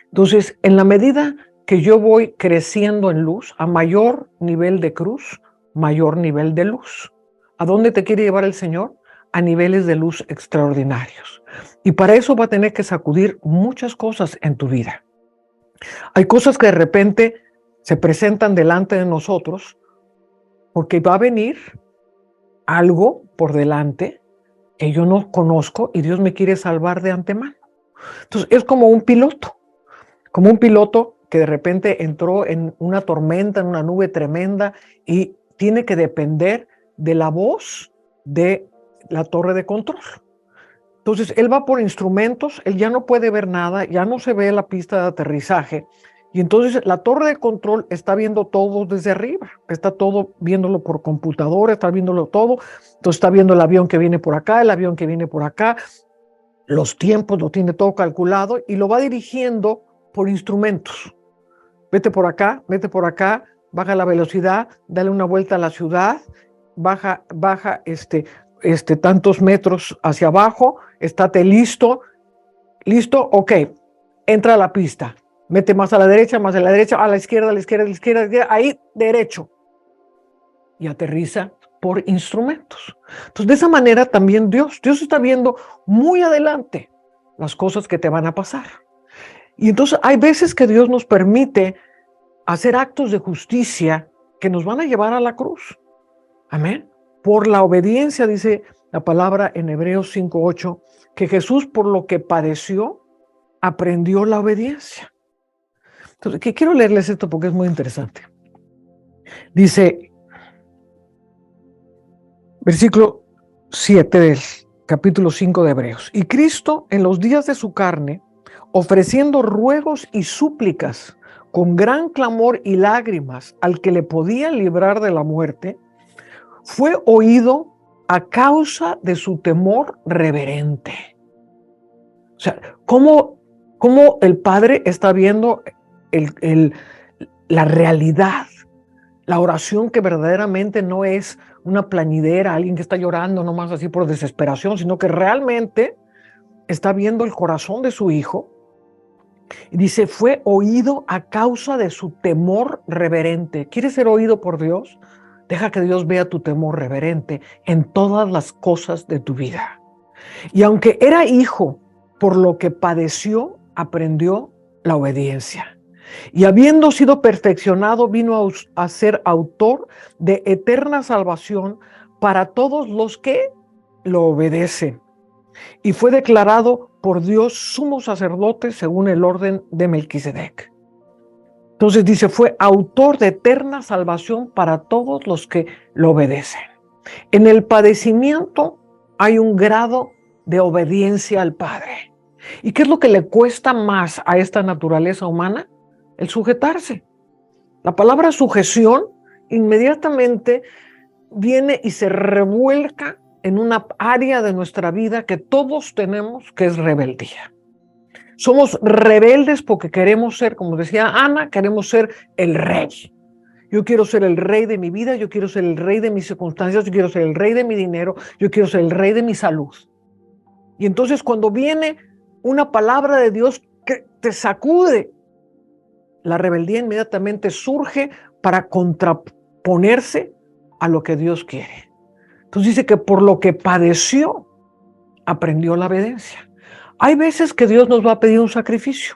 Entonces, en la medida que yo voy creciendo en luz, a mayor nivel de cruz, mayor nivel de luz. ¿A dónde te quiere llevar el Señor? A niveles de luz extraordinarios. Y para eso va a tener que sacudir muchas cosas en tu vida. Hay cosas que de repente se presentan delante de nosotros porque va a venir algo por delante que yo no conozco y Dios me quiere salvar de antemano. Entonces es como un piloto que de repente entró en una tormenta, en una nube tremenda y tiene que depender de la voz de la torre de control. Entonces él va por instrumentos, él ya no puede ver nada, ya no se ve la pista de aterrizaje y entonces la torre de control está viendo todo desde arriba, está todo viéndolo por computadora, está viéndolo todo, entonces está viendo el avión que viene por acá, el avión que viene por acá, los tiempos lo tiene todo calculado y lo va dirigiendo por instrumentos. Vete por acá, baja la velocidad, dale una vuelta a la ciudad, baja tantos metros hacia abajo, estate listo, ok, entra a la pista, mete más a la derecha, a la izquierda, ahí derecho y aterriza por instrumentos. Entonces de esa manera también Dios está viendo muy adelante las cosas que te van a pasar. Y entonces hay veces que Dios nos permite hacer actos de justicia que nos van a llevar a la cruz. Amén. Por la obediencia, dice la palabra en Hebreos 5:8, que Jesús por lo que padeció, aprendió la obediencia. Entonces, que quiero leerles esto porque es muy interesante. Dice, versículo 7 del capítulo 5 de Hebreos. Y Cristo en los días de su carne, ofreciendo ruegos y súplicas con gran clamor y lágrimas al que le podía librar de la muerte, fue oído a causa de su temor reverente. O sea, ¿cómo el Padre está viendo la realidad? La oración que verdaderamente no es una plañidera, alguien que está llorando nomás así por desesperación, sino que realmente está viendo el corazón de su hijo. Y dice, fue oído a causa de su temor reverente. ¿Quieres ser oído por Dios? Deja que Dios vea tu temor reverente en todas las cosas de tu vida. Y aunque era hijo, por lo que padeció, aprendió la obediencia. Y habiendo sido perfeccionado, vino a ser autor de eterna salvación para todos los que lo obedecen. Y fue declarado por Dios sumo sacerdote según el orden de Melquisedec. Entonces dice, fue autor de eterna salvación para todos los que lo obedecen. En el padecimiento hay un grado de obediencia al Padre. ¿Y qué es lo que le cuesta más a esta naturaleza humana? El sujetarse. La palabra sujeción inmediatamente viene y se revuelca en una área de nuestra vida que todos tenemos, que es rebeldía. Somos rebeldes porque queremos ser, como decía Ana, queremos ser el rey. Yo quiero ser el rey de mi vida, yo quiero ser el rey de mis circunstancias, yo quiero ser el rey de mi dinero, yo quiero ser el rey de mi salud. Y entonces cuando viene una palabra de Dios que te sacude, la rebeldía inmediatamente surge para contraponerse a lo que Dios quiere. Entonces dice que por lo que padeció, aprendió la obediencia. Hay veces que Dios nos va a pedir un sacrificio,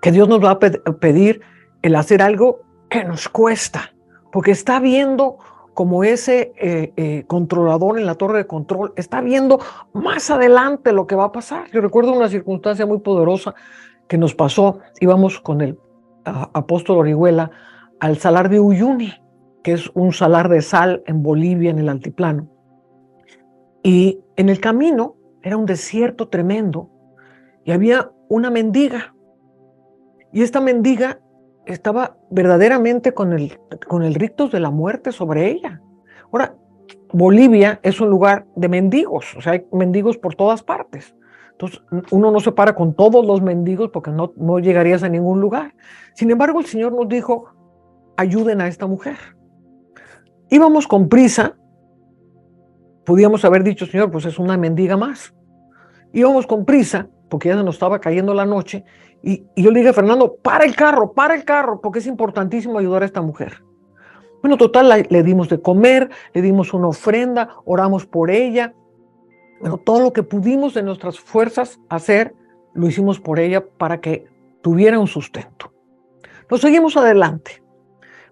que Dios nos va a pedir el hacer algo que nos cuesta, porque está viendo como ese controlador en la torre de control, está viendo más adelante lo que va a pasar. Yo recuerdo una circunstancia muy poderosa que nos pasó. Íbamos con el apóstol Orihuela al salar de Uyuni, que es un salar de sal en Bolivia, en el altiplano. Y en el camino era un desierto tremendo y había una mendiga. Y esta mendiga estaba verdaderamente con el rictus de la muerte sobre ella. Ahora, Bolivia es un lugar de mendigos, o sea, hay mendigos por todas partes. Entonces, uno no se para con todos los mendigos porque no llegarías a ningún lugar. Sin embargo, el Señor nos dijo, ayuden a esta mujer. Íbamos con prisa, podíamos haber dicho, Señor, pues es una mendiga más. Íbamos con prisa, porque ya se nos estaba cayendo la noche, y yo le dije a Fernando, para el carro, porque es importantísimo ayudar a esta mujer. Bueno, total, le dimos de comer, le dimos una ofrenda, oramos por ella. Bueno, todo lo que pudimos de nuestras fuerzas hacer, lo hicimos por ella para que tuviera un sustento. Nos seguimos adelante.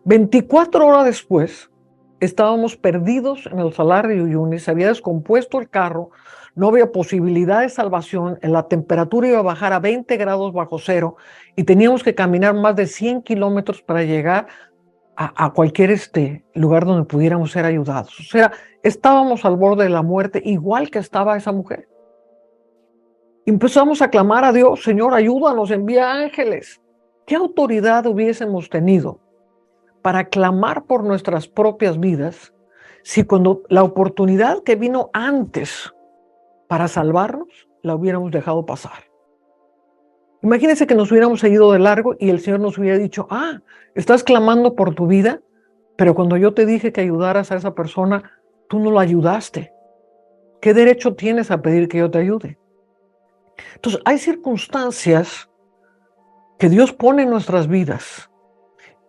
24 horas después, estábamos perdidos en el salar de Uyuni, se había descompuesto el carro, no había posibilidad de salvación, la temperatura iba a bajar a 20 grados bajo cero y teníamos que caminar más de 100 kilómetros para llegar a cualquier lugar donde pudiéramos ser ayudados. O sea, estábamos al borde de la muerte, igual que estaba esa mujer. Empezamos a clamar a Dios, Señor, ayúdanos, envía ángeles. ¿Qué autoridad hubiésemos tenido para clamar por nuestras propias vidas si cuando la oportunidad que vino antes para salvarnos la hubiéramos dejado pasar? Imagínense que nos hubiéramos seguido de largo y el Señor nos hubiera dicho, estás clamando por tu vida, pero cuando yo te dije que ayudaras a esa persona, tú no la ayudaste. ¿Qué derecho tienes a pedir que yo te ayude? Entonces, hay circunstancias que Dios pone en nuestras vidas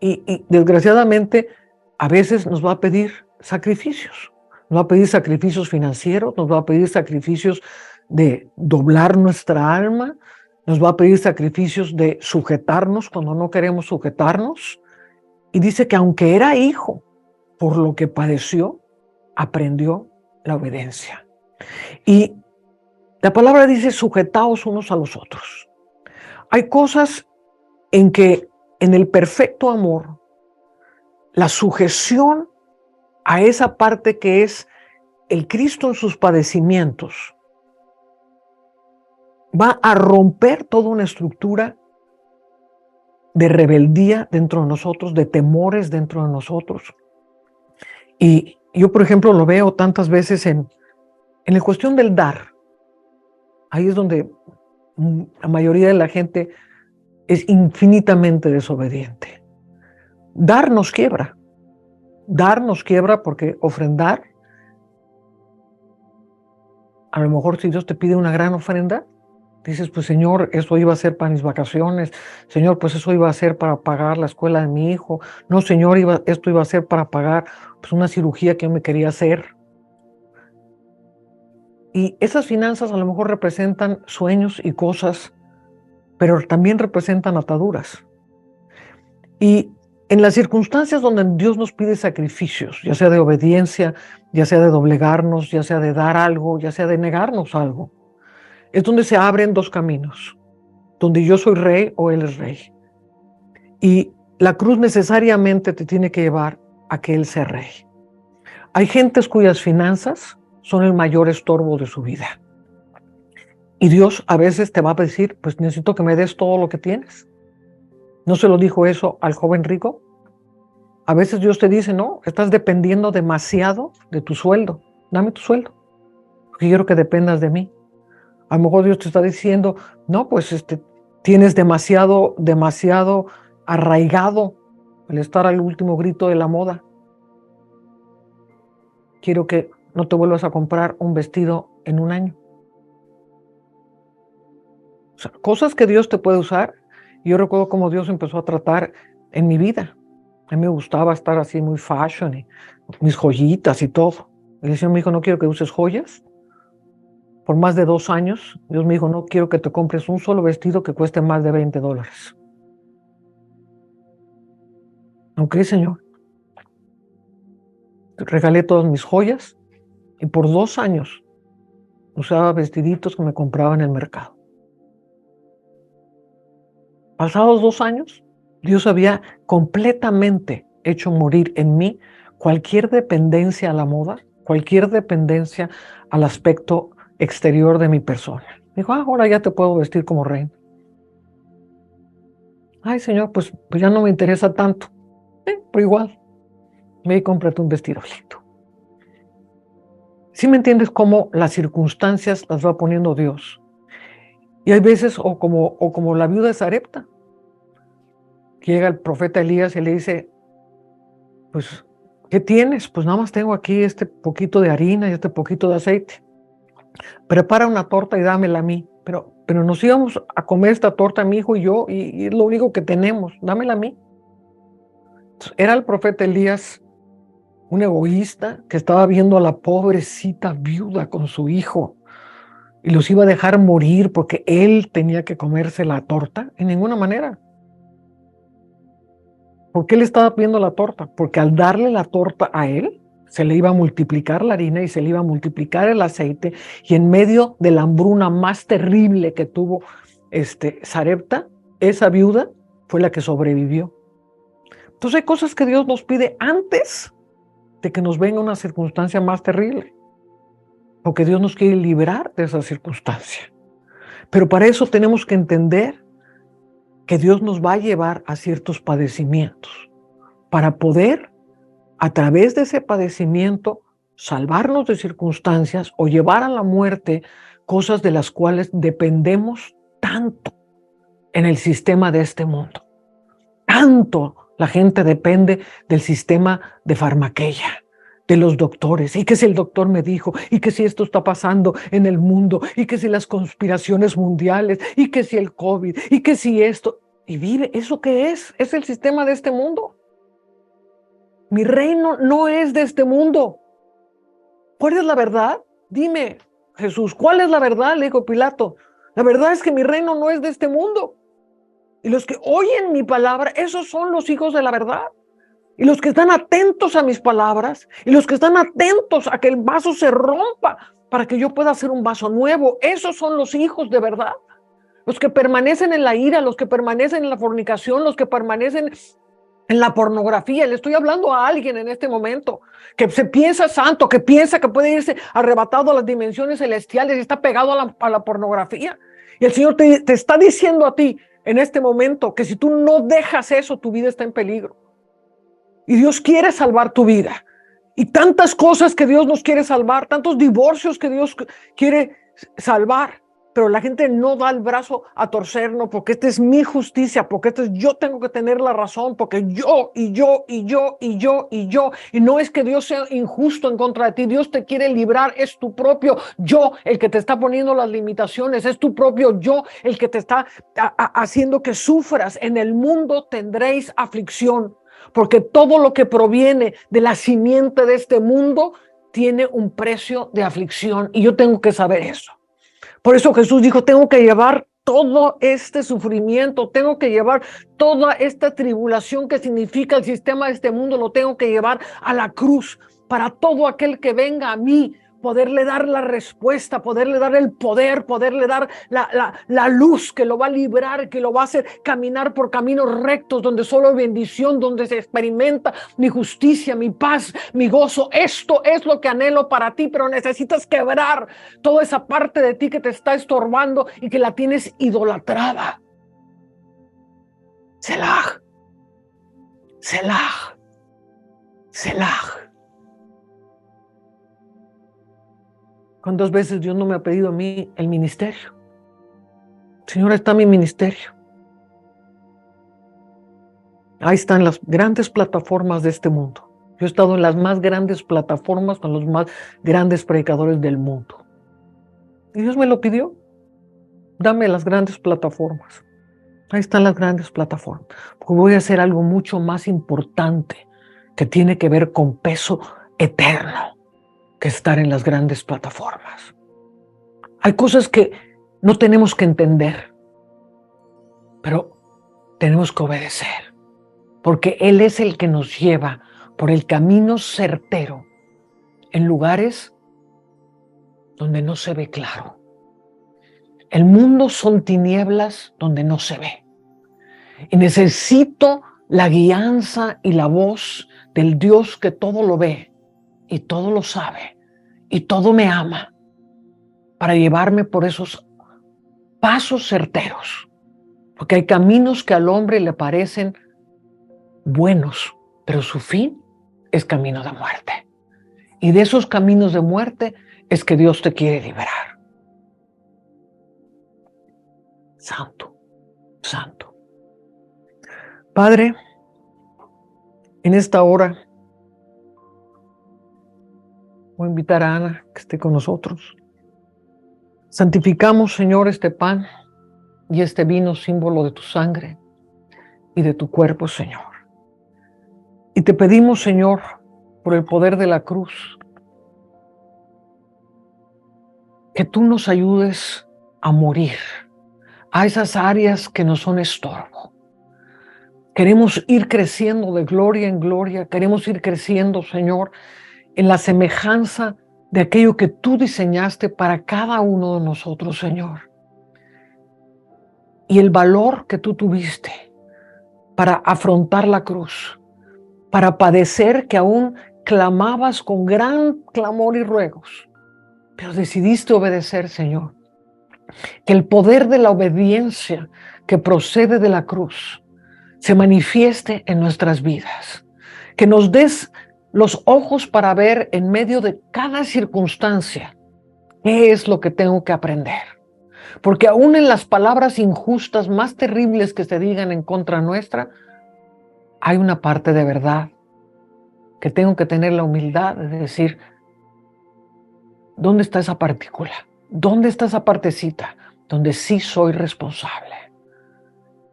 y desgraciadamente a veces nos va a pedir sacrificios. Nos va a pedir sacrificios financieros, nos va a pedir sacrificios de doblar nuestra alma, nos va a pedir sacrificios de sujetarnos cuando no queremos sujetarnos. Y dice que aunque era hijo, por lo que padeció, aprendió la obediencia. Y la palabra dice, sujetaos unos a los otros. Hay cosas en que en el perfecto amor, la sujeción a esa parte que es el Cristo en sus padecimientos, va a romper toda una estructura de rebeldía dentro de nosotros, de temores dentro de nosotros. Y yo, por ejemplo, lo veo tantas veces en la cuestión del dar. Ahí es donde la mayoría de la gente es infinitamente desobediente. Dar nos quiebra porque ofrendar, a lo mejor si Dios te pide una gran ofrenda, dices, pues Señor, eso iba a ser para mis vacaciones, Señor, pues eso iba a ser para pagar la escuela de mi hijo, no Señor, esto iba a ser para pagar pues, una cirugía que yo me quería hacer. Y esas finanzas a lo mejor representan sueños y cosas, pero también representan ataduras. Y en las circunstancias donde Dios nos pide sacrificios, ya sea de obediencia, ya sea de doblegarnos, ya sea de dar algo, ya sea de negarnos algo, es donde se abren dos caminos, donde yo soy rey o Él es rey. Y la cruz necesariamente te tiene que llevar a que Él sea rey. Hay gentes cuyas finanzas son el mayor estorbo de su vida. Y Dios a veces te va a decir, pues necesito que me des todo lo que tienes. ¿No se lo dijo eso al joven rico? A veces Dios te dice, no, estás dependiendo demasiado de tu sueldo. Dame tu sueldo, porque quiero que dependas de mí. A lo mejor Dios te está diciendo, no, pues tienes demasiado arraigado el estar al último grito de la moda. Quiero que no te vuelvas a comprar un vestido en un año. O sea, cosas que Dios te puede usar. Yo recuerdo cómo Dios empezó a tratar en mi vida. A mí me gustaba estar así muy fashion y mis joyitas y todo. El Señor me dijo, no quiero que uses joyas. Por más de 2 años, Dios me dijo, no quiero que te compres un solo vestido que cueste más de $20. Ok, Señor. Regalé todas mis joyas y por 2 años usaba vestiditos que me compraba en el mercado. Pasados 2 años, Dios había completamente hecho morir en mí cualquier dependencia a la moda, cualquier dependencia al aspecto exterior de mi persona. Dijo, ahora ya te puedo vestir como reina. Ay, Señor, pues ya no me interesa tanto. Pero igual, ve y cómprate un vestido lindo. ¿Sí me entiendes cómo las circunstancias las va poniendo Dios? Y hay veces, o como la viuda de Sarepta, que llega el profeta Elías y le dice, pues, ¿qué tienes? Pues nada más tengo aquí este poquito de harina y este poquito de aceite. Prepara una torta y dámela a mí. Pero nos íbamos a comer esta torta, mi hijo y yo, y es lo único que tenemos. Dámela a mí. Entonces, era el profeta Elías un egoísta que estaba viendo a la pobrecita viuda con su hijo y los iba a dejar morir porque él tenía que comerse la torta. En ninguna manera. ¿Por qué le estaba pidiendo la torta? Porque al darle la torta a él, se le iba a multiplicar la harina y se le iba a multiplicar el aceite, y en medio de la hambruna más terrible que tuvo Sarepta, esa viuda fue la que sobrevivió. Entonces hay cosas que Dios nos pide antes de que nos venga una circunstancia más terrible, porque Dios nos quiere librar de esa circunstancia. Pero para eso tenemos que entender que Dios nos va a llevar a ciertos padecimientos para poder, a través de ese padecimiento, salvarnos de circunstancias o llevar a la muerte cosas de las cuales dependemos tanto en el sistema de este mundo. Tanto la gente depende del sistema de farmaqueia, de los doctores, y que si el doctor me dijo, y que si esto está pasando en el mundo, y que si las conspiraciones mundiales, y que si el COVID, y que si esto, y vive, ¿eso qué es? Es el sistema de este mundo. Mi reino no es de este mundo. ¿Cuál es la verdad? Dime, Jesús, ¿cuál es la verdad? Le dijo Pilato. La verdad es que mi reino no es de este mundo. Y los que oyen mi palabra, esos son los hijos de la verdad. Y los que están atentos a mis palabras, y los que están atentos a que el vaso se rompa para que yo pueda hacer un vaso nuevo, esos son los hijos de verdad. Los que permanecen en la ira, los que permanecen en la fornicación, los que permanecen en la pornografía. Le estoy hablando a alguien en este momento que se piensa santo, que piensa que puede irse arrebatado a las dimensiones celestiales y está pegado a la pornografía. Y el Señor te está diciendo a ti en este momento que si tú no dejas eso, tu vida está en peligro. Y Dios quiere salvar tu vida. Y tantas cosas que Dios nos quiere salvar, tantos divorcios que Dios quiere salvar. Pero la gente no da el brazo a torcernos porque esta es mi justicia, porque yo tengo que tener la razón, porque yo. Y no es que Dios sea injusto en contra de ti, Dios te quiere librar, es tu propio yo el que te está poniendo las limitaciones, es tu propio yo el que te está haciendo que sufras. En el mundo tendréis aflicción, porque todo lo que proviene de la simiente de este mundo tiene un precio de aflicción, y yo tengo que saber eso. Por eso Jesús dijo, tengo que llevar todo este sufrimiento, tengo que llevar toda esta tribulación que significa el sistema de este mundo, lo tengo que llevar a la cruz para todo aquel que venga a mí, poderle dar la respuesta, poderle dar el poder, poderle dar la luz que lo va a librar, que lo va a hacer caminar por caminos rectos, donde solo hay bendición, donde se experimenta mi justicia, mi paz, mi gozo. Esto es lo que anhelo para ti, pero necesitas quebrar toda esa parte de ti que te está estorbando y que la tienes idolatrada. Selah, Selah, Selah. ¿Cuántas veces Dios no me ha pedido a mí el ministerio? Señor, está mi ministerio. Ahí están las grandes plataformas de este mundo. Yo he estado en las más grandes plataformas con los más grandes predicadores del mundo. Y Dios me lo pidió. Dame las grandes plataformas. Ahí están las grandes plataformas. Porque voy a hacer algo mucho más importante que tiene que ver con peso eterno que estar en las grandes plataformas. Hay cosas que no tenemos que entender, pero tenemos que obedecer, porque Él es el que nos lleva por el camino certero en lugares donde no se ve claro. El mundo son tinieblas donde no se ve. Y necesito la guianza y la voz del Dios que todo lo ve y todo lo sabe y todo me ama, para llevarme por esos pasos certeros. Porque hay caminos que al hombre le parecen buenos, pero su fin es camino de muerte. Y de esos caminos de muerte es que Dios te quiere liberar. Santo, santo. Padre, en esta hora voy a invitar a Ana que esté con nosotros. Santificamos, Señor, este pan y este vino, símbolo de tu sangre y de tu cuerpo, Señor. Y te pedimos, Señor, por el poder de la cruz, que tú nos ayudes a morir a esas áreas que nos son estorbo. Queremos ir creciendo de gloria en gloria, queremos ir creciendo, Señor, en la semejanza de aquello que tú diseñaste para cada uno de nosotros, Señor. Y el valor que tú tuviste para afrontar la cruz, para padecer, que aún clamabas con gran clamor y ruegos, pero decidiste obedecer, Señor. Que el poder de la obediencia que procede de la cruz se manifieste en nuestras vidas. Que nos des los ojos para ver en medio de cada circunstancia qué es lo que tengo que aprender. Porque aún en las palabras injustas más terribles que se digan en contra nuestra, hay una parte de verdad que tengo que tener la humildad de decir, ¿dónde está esa partícula? ¿Dónde está esa partecita donde sí soy responsable?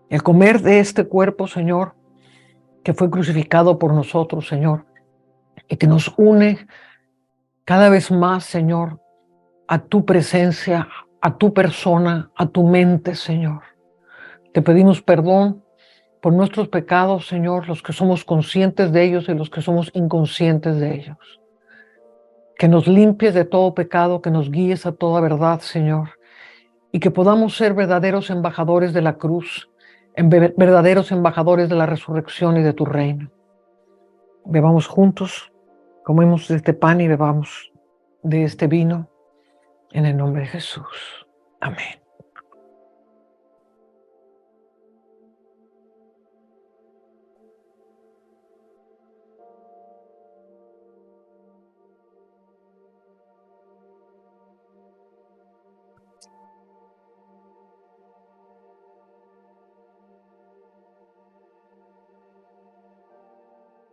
El comer de este cuerpo, Señor, que fue crucificado por nosotros, Señor, y que nos une cada vez más, Señor, a tu presencia, a tu persona, a tu mente, Señor. Te pedimos perdón por nuestros pecados, Señor, los que somos conscientes de ellos y los que somos inconscientes de ellos. Que nos limpies de todo pecado, que nos guíes a toda verdad, Señor, y que podamos ser verdaderos embajadores de la cruz, verdaderos embajadores de la resurrección y de tu reino. Bebamos juntos, comemos de este pan y bebamos de este vino, en el nombre de Jesús. Amén.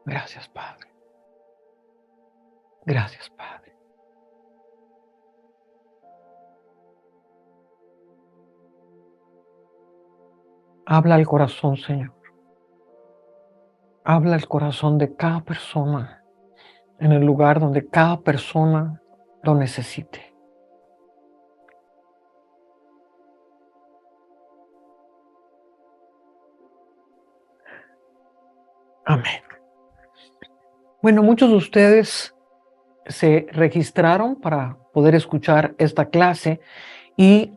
Gracias, Padre. Gracias, Padre. Habla al corazón, Señor. Habla al corazón de cada persona en el lugar donde cada persona lo necesite. Amén. Bueno, muchos de ustedes se registraron para poder escuchar esta clase y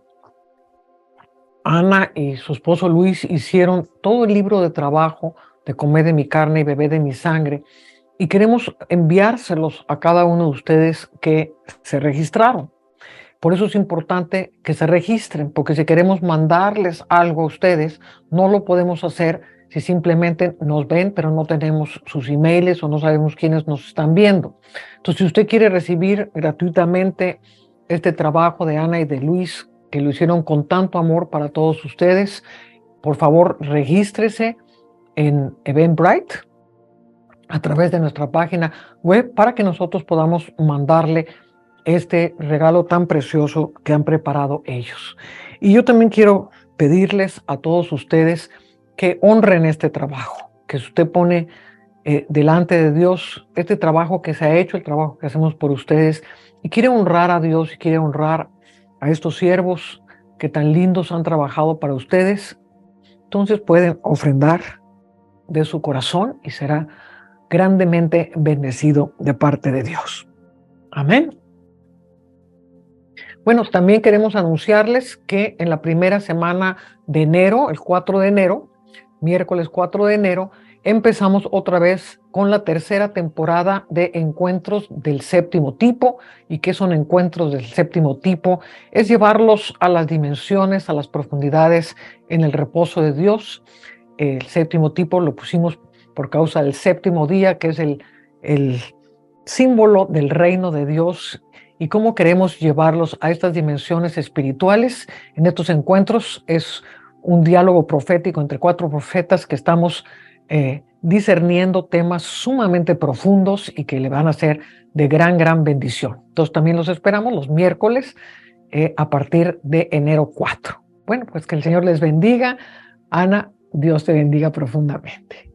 Ana y su esposo Luis hicieron todo el libro de trabajo de Comer de mi carne y beber de mi sangre y queremos enviárselos a cada uno de ustedes que se registraron. Por eso es importante que se registren, porque si queremos mandarles algo a ustedes, no lo podemos hacer si simplemente nos ven, pero no tenemos sus emails o no sabemos quiénes nos están viendo. Entonces, si usted quiere recibir gratuitamente este trabajo de Ana y de Luis, que lo hicieron con tanto amor para todos ustedes, por favor, regístrese en Eventbrite a través de nuestra página web para que nosotros podamos mandarle este regalo tan precioso que han preparado ellos. Y yo también quiero pedirles a todos ustedes que honren este trabajo, que usted pone delante de Dios este trabajo que se ha hecho, el trabajo que hacemos por ustedes, y quiere honrar a Dios y quiere honrar a estos siervos que tan lindos han trabajado para ustedes. Entonces pueden ofrendar de su corazón y será grandemente bendecido de parte de Dios. Amén. Bueno, también queremos anunciarles que en la primera semana de enero, el 4 de enero, miércoles 4 de enero, empezamos otra vez con la tercera temporada de Encuentros del Séptimo Tipo. ¿Y qué son Encuentros del Séptimo Tipo? Es llevarlos a las dimensiones, a las profundidades en el reposo de Dios. El séptimo tipo lo pusimos por causa del séptimo día, que es el símbolo del reino de Dios, y cómo queremos llevarlos a estas dimensiones espirituales. En estos encuentros es un diálogo profético entre 4 profetas que estamos discerniendo temas sumamente profundos y que le van a ser de gran bendición. Entonces también los esperamos los miércoles a partir de enero 4. Bueno, pues que el Señor les bendiga. Ana, Dios te bendiga profundamente.